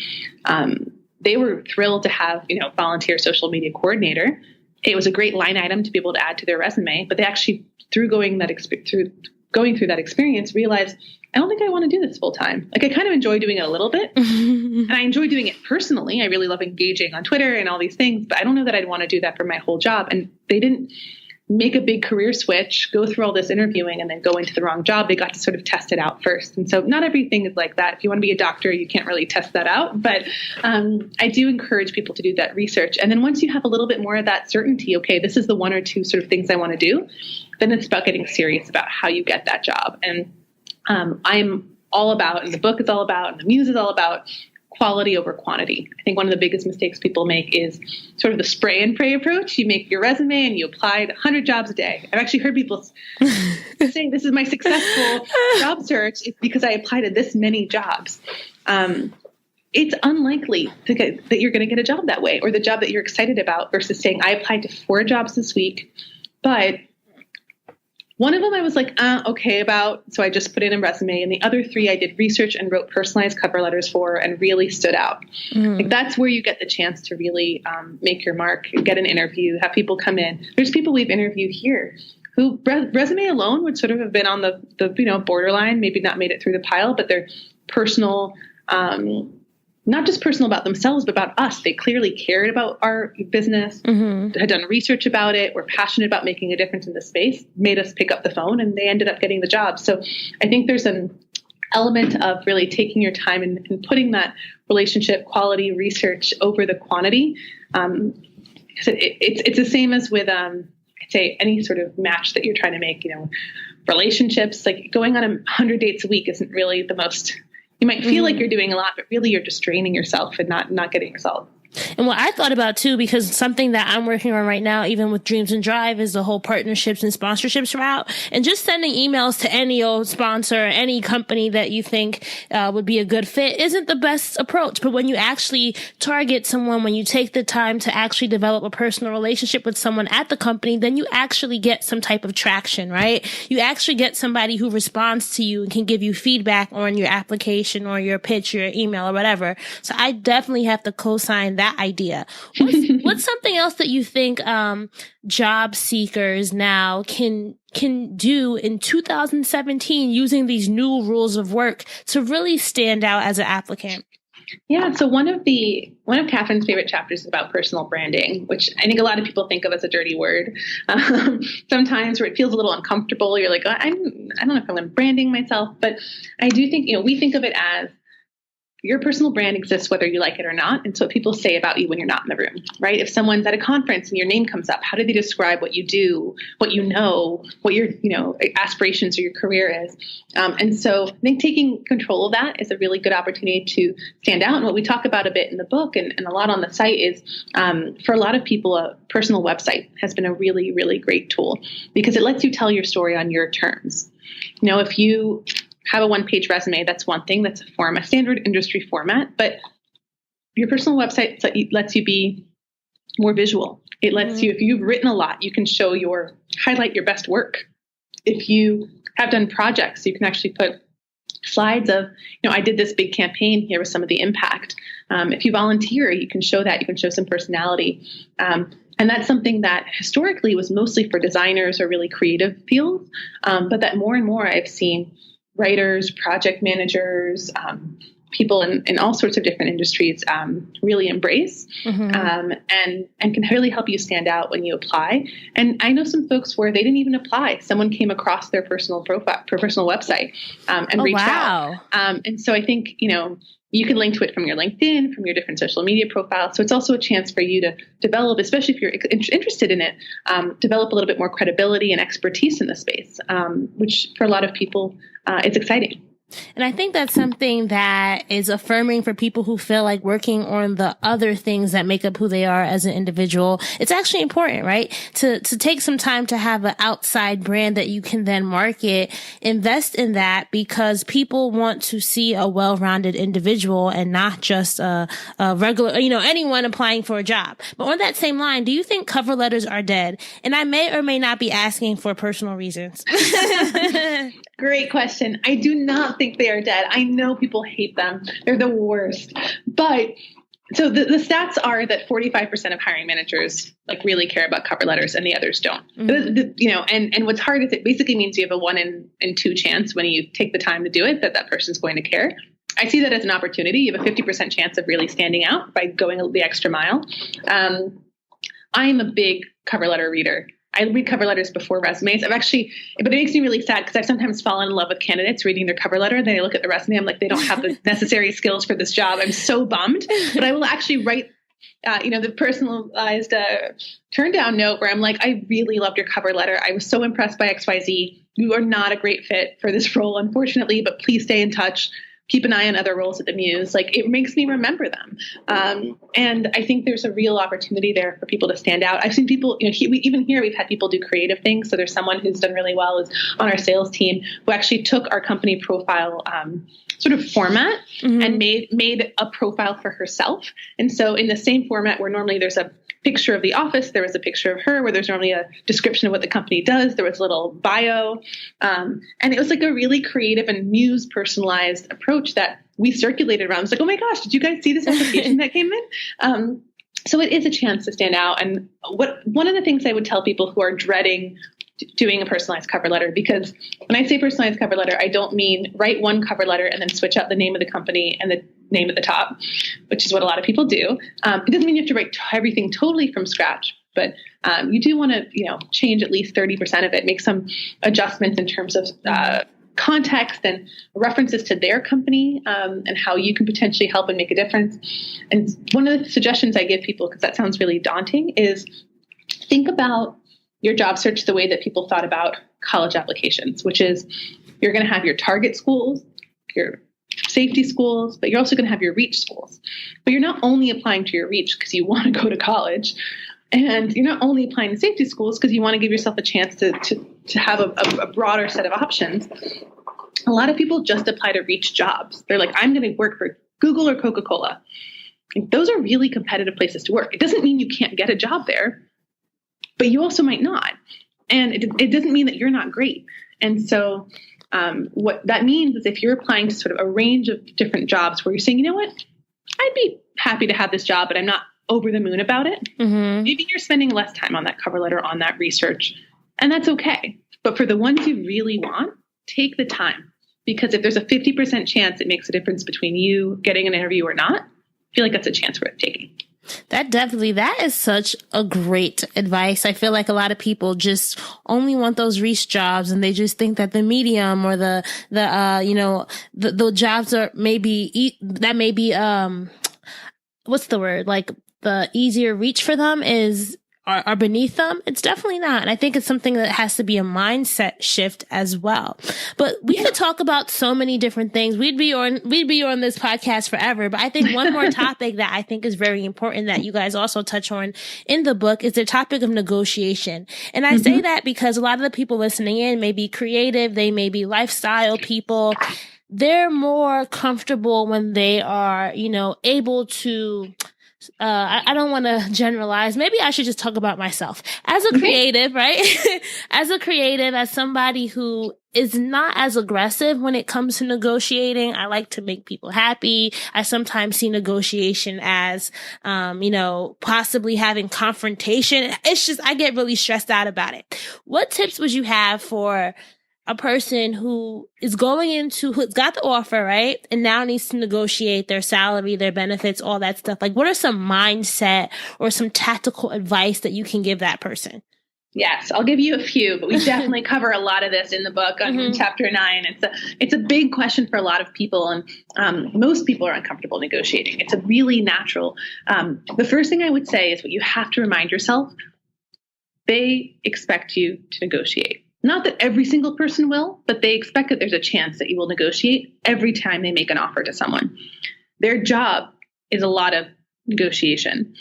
They were thrilled to have, volunteer social media coordinator. It was a great line item to be able to add to their resume, but they actually, through going through that experience, realized, I don't think I want to do this full time. Like I kind of enjoy doing it a little bit and I enjoy doing it personally. I really love engaging on Twitter and all these things, but I don't know that I'd want to do that for my whole job. And they didn't make a big career switch, go through all this interviewing, and then go into the wrong job. They got to sort of test it out first. And so not everything is like that. If you want to be a doctor, you can't really test that out. But I do encourage people to do that research. And then once you have a little bit more of that certainty, okay, this is the one or two sort of things I want to do, then it's about getting serious about how you get that job. And I'm all about, and the book is all about, and the Muse is all about, quality over quantity. I think one of the biggest mistakes people make is sort of the spray and pray approach. You make your resume and you apply 100 jobs a day. I've actually heard people say, this is my successful job search. It's because I applied to this many jobs. It's unlikely that you're going to get a job that way, or the job that you're excited about, versus saying, I applied to 4 jobs this week, but one of them I was like, okay about, so I just put in a resume, and the other 3 I did research and wrote personalized cover letters for and really stood out. Like, that's where you get the chance to really make your mark, get an interview, have people come in. There's people we've interviewed here who resume alone would sort of have been on the borderline, maybe not made it through the pile, but they're personal, not just personal about themselves, but about us. They clearly cared about our business, had done research about it, were passionate about making a difference in the space, made us pick up the phone, and they ended up getting the job. So I think there's an element of really taking your time and putting that relationship quality research over the quantity. It's the same as with, I'd say, any sort of match that you're trying to make, relationships. Like, going on 100 dates a week isn't really the most. You might feel like you're doing a lot, but really you're just draining yourself and not getting results. And what I thought about too, because something that I'm working on right now, even with Dreams and Drive, is the whole partnerships and sponsorships route, and just sending emails to any old sponsor, any company that you think would be a good fit isn't the best approach. But when you actually target someone, when you take the time to actually develop a personal relationship with someone at the company, then you actually get some type of traction, right? You actually get somebody who responds to you and can give you feedback on your application or your pitch, or your email, or whatever. So I definitely have to co-sign that idea. What's something else that you think job seekers now can do in 2017 using these new rules of work to really stand out as an applicant? Yeah. So one of Catherine's favorite chapters is about personal branding, which I think a lot of people think of as a dirty word. Sometimes where it feels a little uncomfortable. You're like, I don't know if I'm branding myself, but I do think, we think of it as your personal brand exists whether you like it or not. And so what people say about you when you're not in the room, right? If someone's at a conference and your name comes up, how do they describe what you do, what you know, what your aspirations or your career is? And so I think taking control of that is a really good opportunity to stand out. And what we talk about a bit in the book and a lot on the site is, for a lot of people, a personal website has been a really, really great tool because it lets you tell your story on your terms. If you have a one-page resume, that's one thing. That's a standard industry format. But your personal website lets you be more visual. It lets you, if you've written a lot, you can highlight your best work. If you have done projects, you can actually put slides of, I did this big campaign. Here was some of the impact. If you volunteer, you can show that. You can show some personality. And that's something that historically was mostly for designers or really creative fields. But that more and more I've seen writers, project managers, people in all sorts of different industries really embrace and can really help you stand out when you apply. And I know some folks where they didn't even apply. Someone came across their personal website and reached out. And so I think, you can link to it from your LinkedIn, from your different social media profiles. So it's also a chance for you to develop, especially if you're interested in it, develop a little bit more credibility and expertise in the space, which for a lot of people is exciting. And I think that's something that is affirming for people who feel like working on the other things that make up who they are as an individual. It's actually important, right? To take some time to have an outside brand that you can then market, invest in that, because people want to see a well-rounded individual and not just a regular, anyone applying for a job. But on that same line, do you think cover letters are dead? And I may or may not be asking for personal reasons. Great question. I do not think they are dead. I know people hate them. They're the worst. But so the stats are that 45% of hiring managers really care about cover letters and the others don't. And what's hard is it basically means you have a 1 in 2 chance when you take the time to do it that person's going to care. I see that as an opportunity. You have a 50% chance of really standing out by going the extra mile. I am a big cover letter reader. I read cover letters before resumes. But it makes me really sad because I've sometimes fallen in love with candidates reading their cover letter. Then I look at the resume. I'm like, they don't have the necessary skills for this job. I'm so bummed. But I will actually write, the personalized turn down note where I'm like, I really loved your cover letter. I was so impressed by XYZ. You are not a great fit for this role, unfortunately, but please stay in touch. Keep an eye on other roles at the Muse. Like, it makes me remember them. And I think there's a real opportunity there for people to stand out. I've seen people, even here, we've had people do creative things. So there's someone who's done really well is on our sales team who actually took our company profile sort of format and made a profile for herself. And so in the same format where normally there's a picture of the office, there was a picture of her where there's normally a description of what the company does. There was a little bio. And it was like a really creative and Muse personalized approach that we circulated around. It's like, oh my gosh, did you guys see this application that came in? So it is a chance to stand out. And one of the things I would tell people who are dreading doing a personalized cover letter, because when I say personalized cover letter, I don't mean write one cover letter and then switch out the name of the company and the name at the top, which is what a lot of people do. It doesn't mean you have to write everything totally from scratch, but you do want to, change at least 30% of it, make some adjustments in terms of context and references to their company and how you can potentially help and make a difference. And one of the suggestions I give people, because that sounds really daunting, is think about your job search the way that people thought about college applications, which is you're going to have your target schools, your safety schools, but you're also going to have your reach schools. But you're not only applying to your reach because you want to go to college, and you're not only applying to safety schools because you want to give yourself a chance to have a broader set of options. A lot of people just apply to reach jobs. They're like, I'm going to work for Google or Coca-Cola. And those are really competitive places to work. It doesn't mean you can't get a job there, but you also might not. And it doesn't mean that you're not great. And so what that means is if you're applying to sort of a range of different jobs where you're saying, you know what, I'd be happy to have this job, but I'm not over the moon about it. Maybe you're spending less time on that cover letter, on that research, and that's okay. But for the ones you really want, take the time, because if there's a 50% chance it makes a difference between you getting an interview or not, I feel like that's a chance worth taking. That is such a great advice. I feel like a lot of people just only want those reach jobs, and they just think that the medium or the jobs are maybe what's the word? Like the easier reach for them are beneath them. It's definitely not. And I think it's something that has to be a mindset shift as well. But we could talk about so many different things. We'd be on this podcast forever. But I think one more topic that I think is very important that you guys also touch on in the book is the topic of negotiation. And I say that because a lot of the people listening in may be creative. They may be lifestyle people. They're more comfortable when they are, able to I don't want to generalize. Maybe I should just talk about myself as a creative, right? As somebody who is not as aggressive when it comes to negotiating. I like to make people happy. I sometimes see negotiation as, possibly having confrontation. It's just, I get really stressed out about it. What tips would you have for a person who's got the offer, right? And now needs to negotiate their salary, their benefits, all that stuff. Like, what are some mindset or some tactical advice that you can give that person? Yes, I'll give you a few, but we definitely cover a lot of this in the book on chapter 9. It's a big question for a lot of people, and most people are uncomfortable negotiating. It's a really natural. The first thing I would say is what you have to remind yourself: they expect you to negotiate. Not that every single person will, but they expect that there's a chance that you will negotiate every time they make an offer to someone. Their job is a lot of negotiation.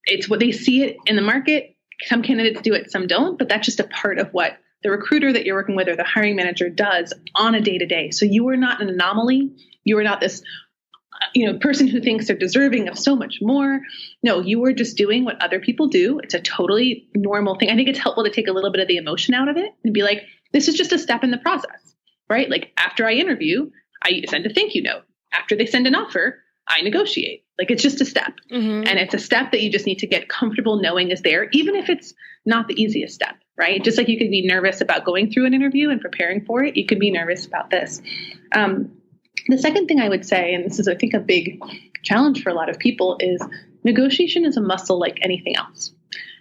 It's what they see it in the market. Some candidates do it, some don't, but that's just a part of what the recruiter that you're working with or the hiring manager does on a day-to-day. So you are not an anomaly. You are not this person who thinks they're deserving of so much more. No, you are just doing what other people do. It's a totally normal thing. I think it's helpful to take a little bit of the emotion out of it and be like, this is just a step in the process, right? Like, after I interview, I send a thank you note. After they send an offer, I negotiate. Like, it's just a step. And it's a step that you just need to get comfortable knowing is there, even if it's not the easiest step, right? Just like you could be nervous about going through an interview and preparing for it, you could be nervous about this. The second thing I would say, and this is, I think, a big challenge for a lot of people, is negotiation is a muscle like anything else.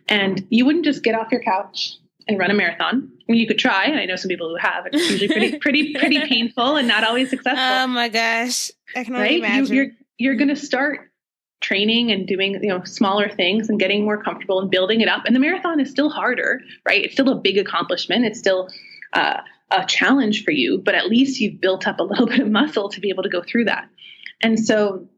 And you wouldn't just get off your couch and run a marathon. I mean, you could try, and I know some people who have. It's usually pretty painful and not always successful. Oh my gosh, I can only imagine. You're going to start training and doing, smaller things and getting more comfortable and building it up. And the marathon is still harder, right? It's still a big accomplishment. It's still a challenge for you, but at least you've built up a little bit of muscle to be able to go through that. And so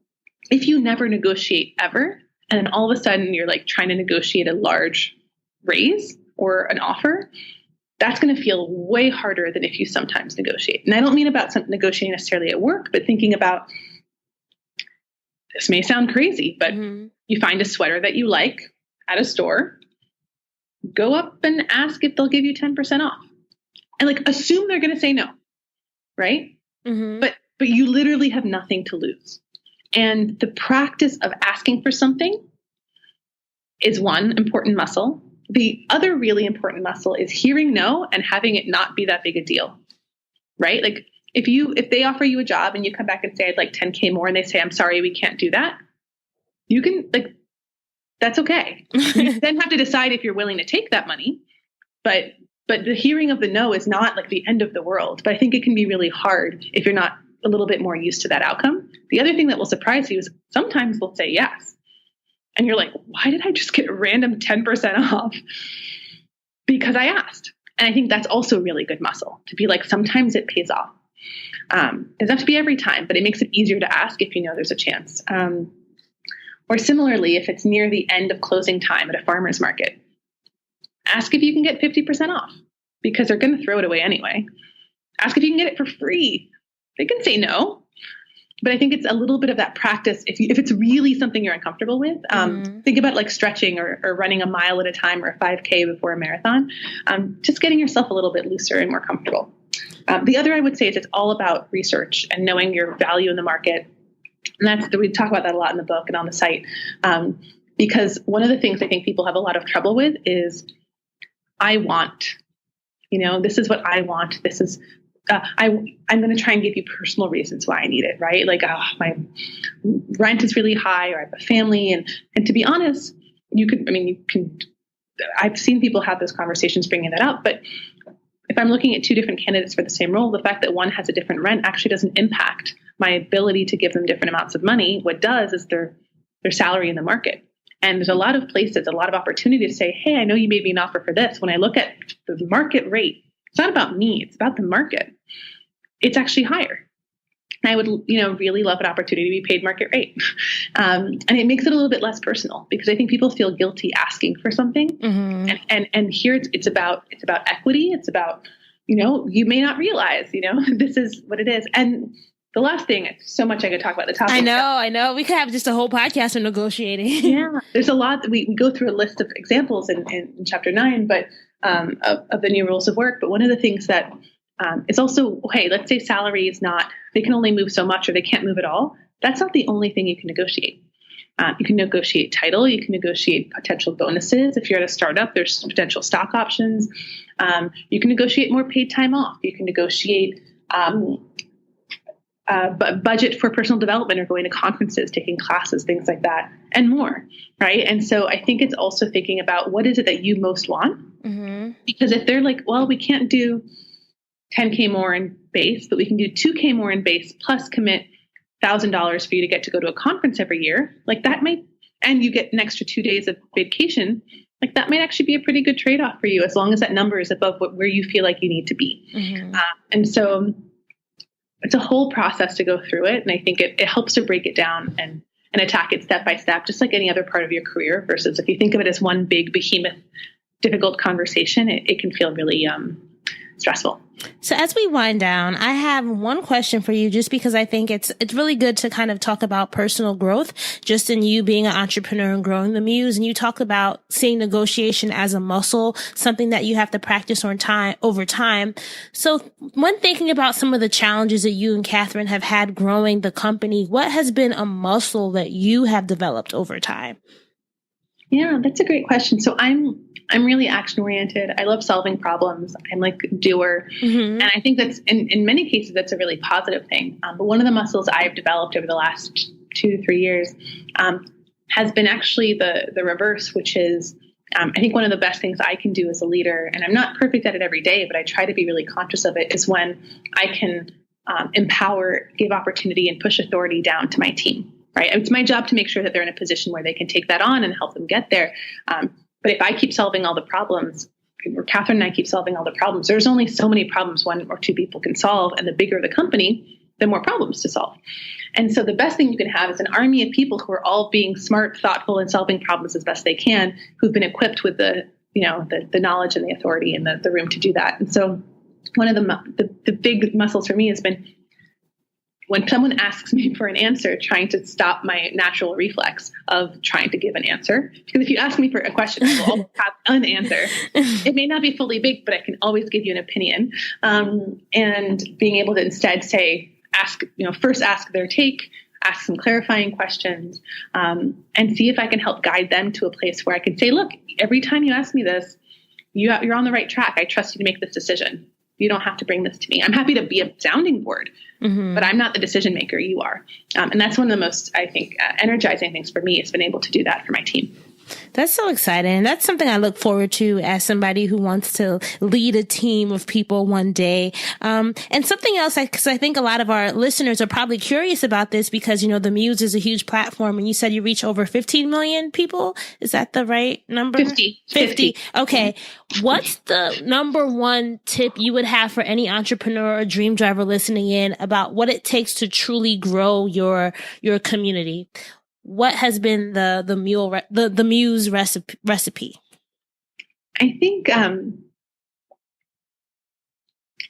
if you never negotiate ever, and then all of a sudden you're like trying to negotiate a large raise or an offer, that's going to feel way harder than if you sometimes negotiate. And I don't mean about negotiating necessarily at work, but thinking about, this may sound crazy, but you find a sweater that you like at a store, go up and ask if they'll give you 10% off, and like assume they're going to say no, right? But you literally have nothing to lose. And the practice of asking for something is one important muscle. The other really important muscle is hearing no and having it not be that big a deal, right? Like if they offer you a job and you come back and say, I'd like 10K more, and they say, I'm sorry, we can't do that. You can that's okay. You then have to decide if you're willing to take that money. But the hearing of the no is not like the end of the world. But I think it can be really hard if you're not a little bit more used to that outcome. The other thing that will surprise you is sometimes they'll say yes. And you're like, why did I just get a random 10% off? Because I asked. And I think that's also really good muscle to be like, sometimes it pays off. It doesn't have to be every time, but it makes it easier to ask if you know there's a chance. Or similarly, if it's near the end of closing time at a farmer's market, ask if you can get 50% off, because they're going to throw it away anyway. Ask if you can get it for free. They can say no. But I think it's a little bit of that practice. If it's really something you're uncomfortable with, think about like stretching or running a mile at a time or a 5K before a marathon, just getting yourself a little bit looser and more comfortable. The other I would say is it's all about research and knowing your value in the market. And we talk about that a lot in the book and on the site. Because one of the things I think people have a lot of trouble with is, I want, this is what I want. This is, I'm going to try and give you personal reasons why I need it, right? Like, my rent is really high, or I have a family. And to be honest, I've seen people have those conversations bringing that up, but if I'm looking at two different candidates for the same role, the fact that one has a different rent actually doesn't impact my ability to give them different amounts of money. What does is their salary in the market. And there's a lot of places, a lot of opportunity to say, hey, I know you made me an offer for this. When I look at the market rate, it's not about me, it's about the market. It's actually higher. And I would, really love an opportunity to be paid market rate. And it makes it a little bit less personal, because I think people feel guilty asking for something. And here it's about equity. It's about, you may not realize, this is what it is. And the last thing, so much I could talk about the topic. I know. We could have just a whole podcast on negotiating. Yeah. There's a lot that we go through a list of examples in chapter 9, but of the new rules of work. But one of the things that it's also, hey, let's say salary is not, they can only move so much or they can't move at all. That's not the only thing you can negotiate. You can negotiate title. You can negotiate potential bonuses. If you're at a startup, there's potential stock options. You can negotiate more paid time off. You can negotiate budget for personal development or going to conferences, taking classes, things like that, and more, right? And so I think it's also thinking about, what is it that you most want? Because if they're like, well, we can't do 10K more in base, but we can do 2K more in base plus commit $1,000 for you to go to a conference every year, like that might, and you get an extra 2 days of vacation, like that might actually be a pretty good trade-off for you, as long as that number is above where you feel like you need to be. And so it's a whole process to go through it. And I think it helps to break it down and attack it step by step, just like any other part of your career, versus if you think of it as one big behemoth, difficult conversation, it can feel really stressful. So as we wind down, I have one question for you, just because I think it's really good to kind of talk about personal growth, just in you being an entrepreneur and growing the Muse. And you talk about seeing negotiation as a muscle, something that you have to practice over time. So when thinking about some of the challenges that you and Catherine have had growing the company, what has been a muscle that you have developed over time? Yeah, that's a great question. So I'm really action-oriented. I love solving problems. I'm like a doer. And I think that's, in many cases, that's a really positive thing. But one of the muscles I've developed over the last 2 to 3 years has been actually the reverse, which is I think one of the best things I can do as a leader, and I'm not perfect at it every day, but I try to be really conscious of it, is when I can empower, give opportunity, and push authority down to my team. Right? It's my job to make sure that they're in a position where they can take that on and help them get there. But if I keep solving all the problems, or Catherine and I keep solving all the problems, there's only so many problems one or two people can solve. And the bigger the company, the more problems to solve. And so the best thing you can have is an army of people who are all being smart, thoughtful, and solving problems as best they can, who've been equipped with the knowledge and the authority and the room to do that. And so one of the big muscles for me has been, when someone asks me for an answer, trying to stop my natural reflex of trying to give an answer. Because if you ask me for a question, I will always have an answer. It may not be fully baked, but I can always give you an opinion. And being able to instead first ask their take, ask some clarifying questions, and see if I can help guide them to a place where I can say, look, every time you ask me this, you're on the right track. I trust you to make this decision. You don't have to bring this to me. I'm happy to be a sounding board, but I'm not the decision maker. You are. And that's one of the most, I think, energizing things for me, has been able to do that for my team. That's so exciting. That's something I look forward to as somebody who wants to lead a team of people one day. And something else, because I think a lot of our listeners are probably curious about this, because, the Muse is a huge platform, and you said you reach over 15 million people. Is that the right number? 50. Okay. What's the number one tip you would have for any entrepreneur or dream driver listening in about what it takes to truly grow your community? What has been the Muse recipe? I think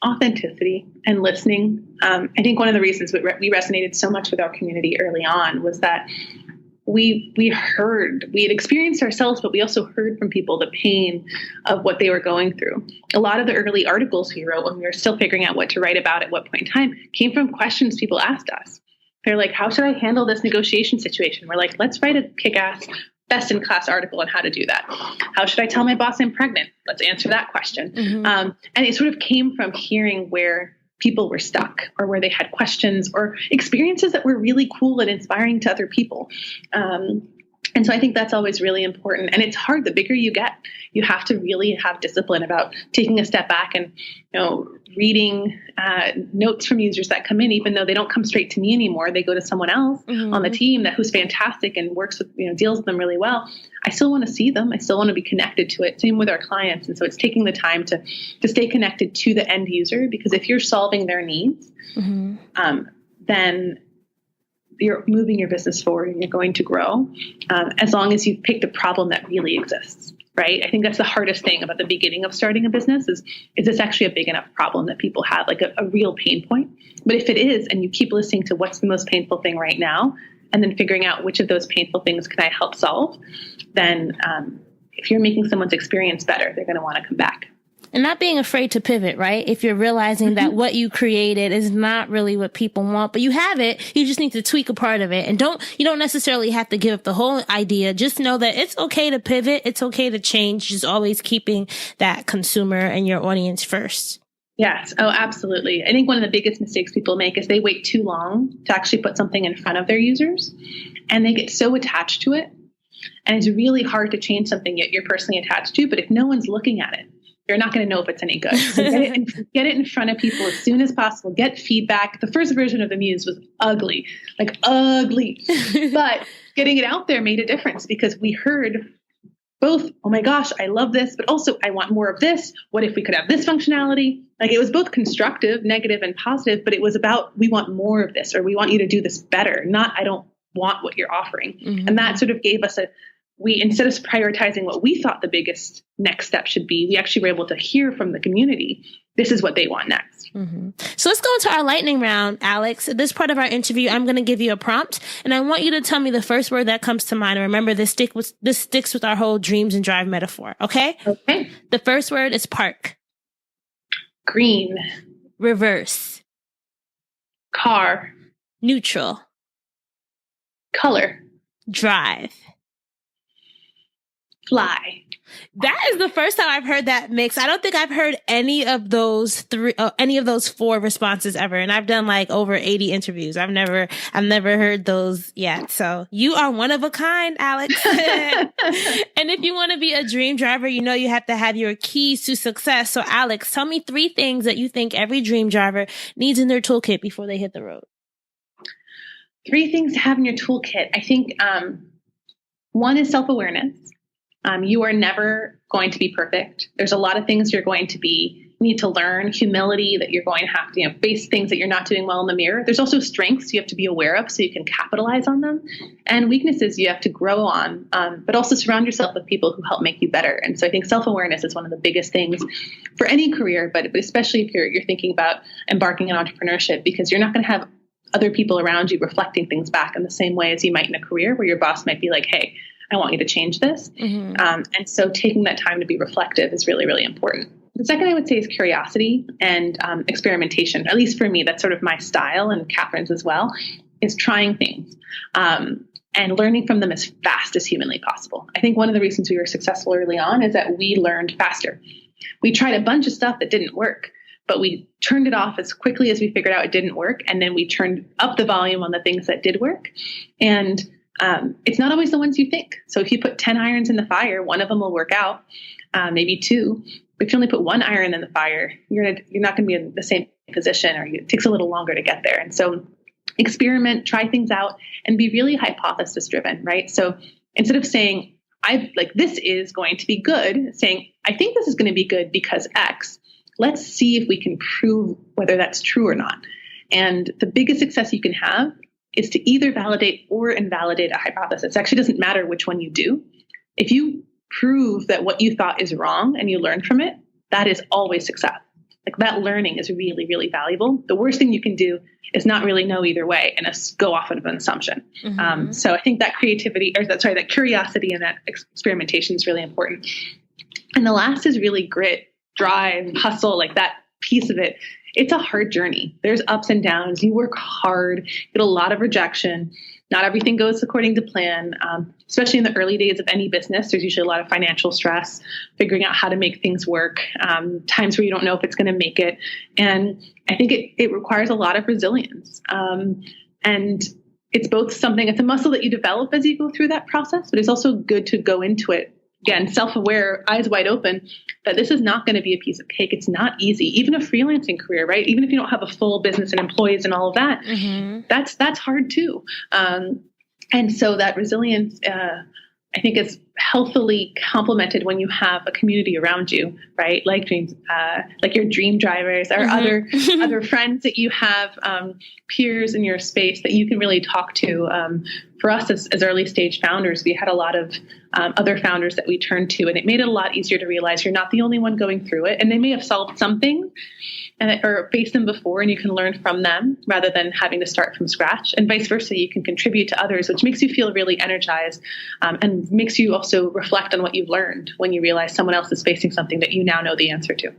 authenticity and listening. I think one of the reasons we resonated so much with our community early on was that we had experienced ourselves, but we also heard from people the pain of what they were going through. A lot of the early articles we wrote, when we were still figuring out what to write about at what point in time, came from questions people asked us. They're like, how should I handle this negotiation situation? We're like, let's write a kick-ass, best-in-class article on how to do that. How should I tell my boss I'm pregnant? Let's answer that question. Mm-hmm. And it sort of came from hearing where people were stuck, or where they had questions or experiences that were really cool and inspiring to other people. And so I think that's always really important. And it's hard. The bigger you get, you have to really have discipline about taking a step back and, reading notes from users that come in, even though they don't come straight to me anymore. They go to someone else on the team who's fantastic and works with, deals with them really well. I still want to see them. I still want to be connected to it. Same with our clients. And so it's taking the time to stay connected to the end user, because if you're solving their needs, then you're moving your business forward and you're going to grow, as long as you've picked a problem that really exists, right? I think that's the hardest thing about the beginning of starting a business is this actually a big enough problem that people have, like a real pain point? But if it is, and you keep listening to what's the most painful thing right now, and then figuring out which of those painful things can I help solve, then if you're making someone's experience better, they're going to want to come back. And not being afraid to pivot, right? If you're realizing that what you created is not really what people want, but you have it, you just need to tweak a part of it. And you don't necessarily have to give up the whole idea. Just know that it's okay to pivot. It's okay to change. Just always keeping that consumer and your audience first. Yes. Oh, absolutely. I think one of the biggest mistakes people make is they wait too long to actually put something in front of their users, and they get so attached to it. And it's really hard to change something that you're personally attached to. But if no one's looking at it, you're not going to know if it's any good. So get it in front of people as soon as possible. Get feedback. The first version of the Muse was ugly. But getting it out there made a difference, because we heard both, oh my gosh, I love this, but also I want more of this. What if we could have this functionality? Like, it was both constructive, negative, and positive, but it was about, we want more of this, or we want you to do this better, not I don't want what you're offering. Mm-hmm. And that sort of gave us instead of prioritizing what we thought the biggest next step should be, we actually were able to hear from the community, this is what they want next. Mm-hmm. So let's go into our lightning round, Alex. At this part of our interview, I'm going to give you a prompt, and I want you to tell me the first word that comes to mind. And remember, this sticks with our whole dreams and drive metaphor. Okay? Okay. The first word is park. Green. Reverse. Car. Neutral. Color. Drive. Fly. That is the first time I've heard that mix. I don't think I've heard any of those four responses ever. And I've done like over 80 interviews. I've never heard those yet. So you are one of a kind, Alex. And if you want to be a dream driver, you know you have to have your keys to success. So Alex, tell me 3 things that you think every dream driver needs in their toolkit before they hit the road. 3 things to have in your toolkit. I think one is self-awareness. You are never going to be perfect. There's a lot of things you're going to need to learn, humility that you're going to have to, face things that you're not doing well in the mirror. There's also strengths you have to be aware of so you can capitalize on them, and weaknesses you have to grow on, but also surround yourself with people who help make you better. And so I think self-awareness is one of the biggest things for any career, but especially if you're thinking about embarking on entrepreneurship, because you're not going to have other people around you reflecting things back in the same way as you might in a career where your boss might be like, hey, I want you to change this. Mm-hmm. And so taking that time to be reflective is really, really important. The second I would say is curiosity and experimentation. At least for me, that's sort of my style, and Catherine's as well, is trying things and learning from them as fast as humanly possible. I think one of the reasons we were successful early on is that we learned faster. We tried a bunch of stuff that didn't work, but we turned it off as quickly as we figured out it didn't work. And then we turned up the volume on the things that did work. And it's not always the ones you think. So if you put 10 irons in the fire, one of them will work out, maybe 2. But if you only put 1 iron in the fire, you're not going to be in the same position, or it takes a little longer to get there. And so experiment, try things out, and be really hypothesis driven, right? So instead of saying, this is going to be good, saying, I think this is going to be good because X, let's see if we can prove whether that's true or not. And the biggest success you can have is to either validate or invalidate a hypothesis. It actually doesn't matter which one you do. If you prove that what you thought is wrong and you learn from it, that is always success. Like, that learning is really, really valuable. The worst thing you can do is not really know either way and go off of an assumption. Mm-hmm. So I think that that curiosity and that experimentation is really important. And the last is really grit, drive, hustle, like that piece of it. It's a hard journey. There's ups and downs. You work hard, get a lot of rejection. Not everything goes according to plan, especially in the early days of any business. There's usually a lot of financial stress, figuring out how to make things work, times where you don't know if it's going to make it. And I think it requires a lot of resilience. And it's both it's a muscle that you develop as you go through that process, but it's also good to go into it, again, self-aware, eyes wide open, that this is not going to be a piece of cake. It's not easy. Even a freelancing career, right? Even if you don't have a full business and employees and all of that, mm-hmm. that's hard too. And so that resilience, I think, is healthily complemented when you have a community around you, right? Like your dream drivers or mm-hmm. other friends that you have, peers in your space that you can really talk to. For us as early stage founders, we had a lot of other founders that we turned to, and it made it a lot easier to realize you're not the only one going through it. And they may have solved something or faced them before, and you can learn from them rather than having to start from scratch. And vice versa, you can contribute to others, which makes you feel really energized and makes you also reflect on what you've learned when you realize someone else is facing something that you now know the answer to.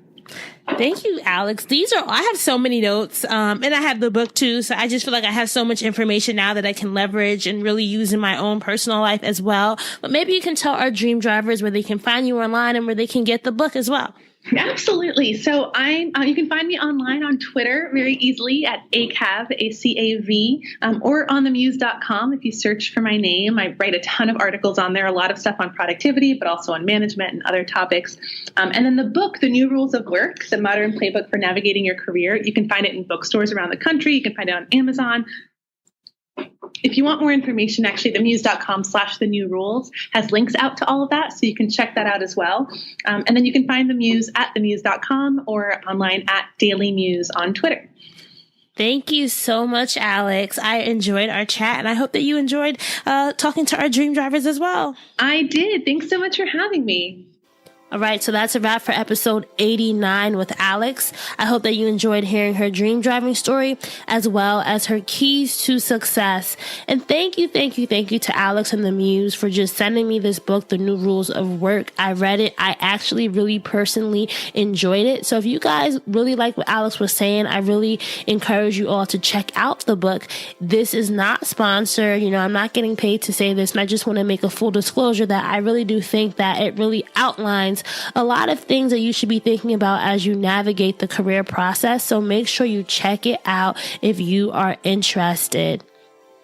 Thank you, Alex. I have so many notes, and I have the book too. So I just feel like I have so much information now that I can leverage and really use in my own personal life as well. But maybe you can tell our dream drivers where they can find you online and where they can get the book as well. Absolutely. So you can find me online on Twitter very easily at ACAV, ACAV, or on themuse.com. If you search for my name, I write a ton of articles on there, a lot of stuff on productivity, but also on management and other topics. And then the book, The New Rules of Work, The Modern Playbook for Navigating Your Career, you can find it in bookstores around the country. You can find it on Amazon. If you want more information, actually, themuse.com/thenewrules has links out to all of that, so you can check that out as well. And then you can find the Muse at themuse.com or online at Daily Muse on Twitter. Thank you so much, Alex. I enjoyed our chat, and I hope that you enjoyed talking to our dream drivers as well. I did. Thanks so much for having me. All right, so that's a wrap for episode 89 with Alex. I hope that you enjoyed hearing her dream driving story as well as her keys to success. And thank you to Alex and the Muse for just sending me this book, The New Rules of Work. I read it. I actually really personally enjoyed it. So if you guys really like what Alex was saying, I really encourage you all to check out the book. This is not sponsored. I'm not getting paid to say this, and I just want to make a full disclosure that I really do think that it really outlines a lot of things that you should be thinking about as you navigate the career process. So make sure you check it out if you are interested.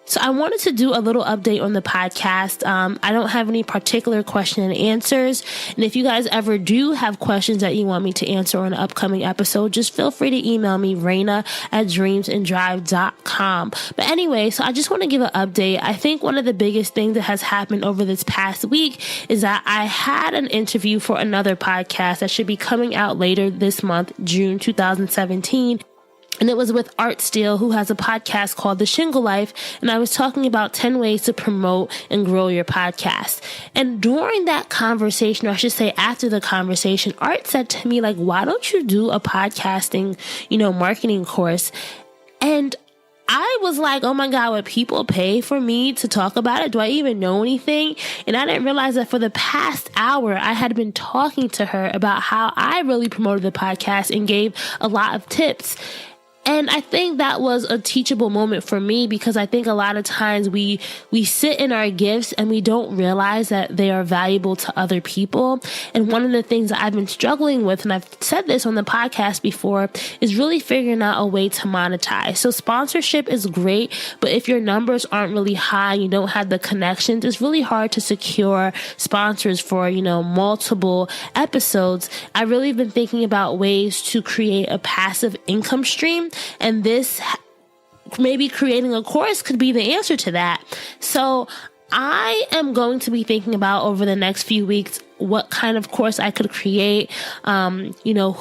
So I wanted to do a little update on the podcast. I don't have any particular question and answers. And if you guys ever do have questions that you want me to answer on an upcoming episode, just feel free to email me, Raina@dreamsanddrive.com. But anyway, so I just want to give an update. I think one of the biggest things that has happened over this past week is that I had an interview for another podcast that should be coming out later this month, June 2017. And it was with Art Steele, who has a podcast called The Shingle Life. And I was talking about 10 ways to promote and grow your podcast. And during that conversation, or I should say after the conversation, Art said to me, why don't you do a podcasting, marketing course? And I was like, oh my God, would people pay for me to talk about it? Do I even know anything? And I didn't realize that for the past hour, I had been talking to her about how I really promoted the podcast and gave a lot of tips. And I think that was a teachable moment for me, because I think a lot of times we sit in our gifts and we don't realize that they are valuable to other people. And one of the things that I've been struggling with, and I've said this on the podcast before, is really figuring out a way to monetize. So sponsorship is great, but if your numbers aren't really high, you don't have the connections, it's really hard to secure sponsors for, multiple episodes. I really have been thinking about ways to create a passive income stream. And this, maybe creating a course could be the answer to that. So I am going to be thinking about over the next few weeks what kind of course I could create, who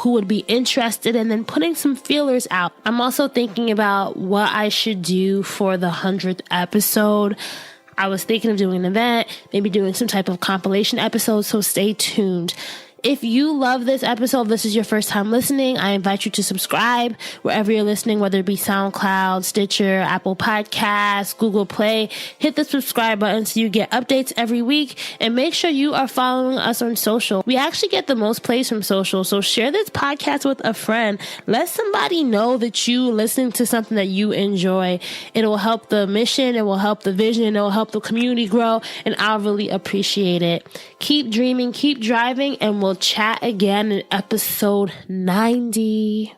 would be interested, and then putting some feelers out. I'm also thinking about what I should do for the 100th episode. I was thinking of doing an event, maybe doing some type of compilation episode, so stay tuned. If you love this episode, this is your first time listening, I invite you to subscribe wherever you're listening, whether it be SoundCloud, Stitcher, Apple Podcasts, Google Play. Hit the subscribe button so you get updates every week, and make sure you are following us on social. We actually get the most plays from social, so share this podcast with a friend. Let somebody know that you listen to something that you enjoy. It will help the mission, it will help the vision, it will help the community grow, and I'll really appreciate it. Keep dreaming, keep driving, and we'll chat again in episode 90.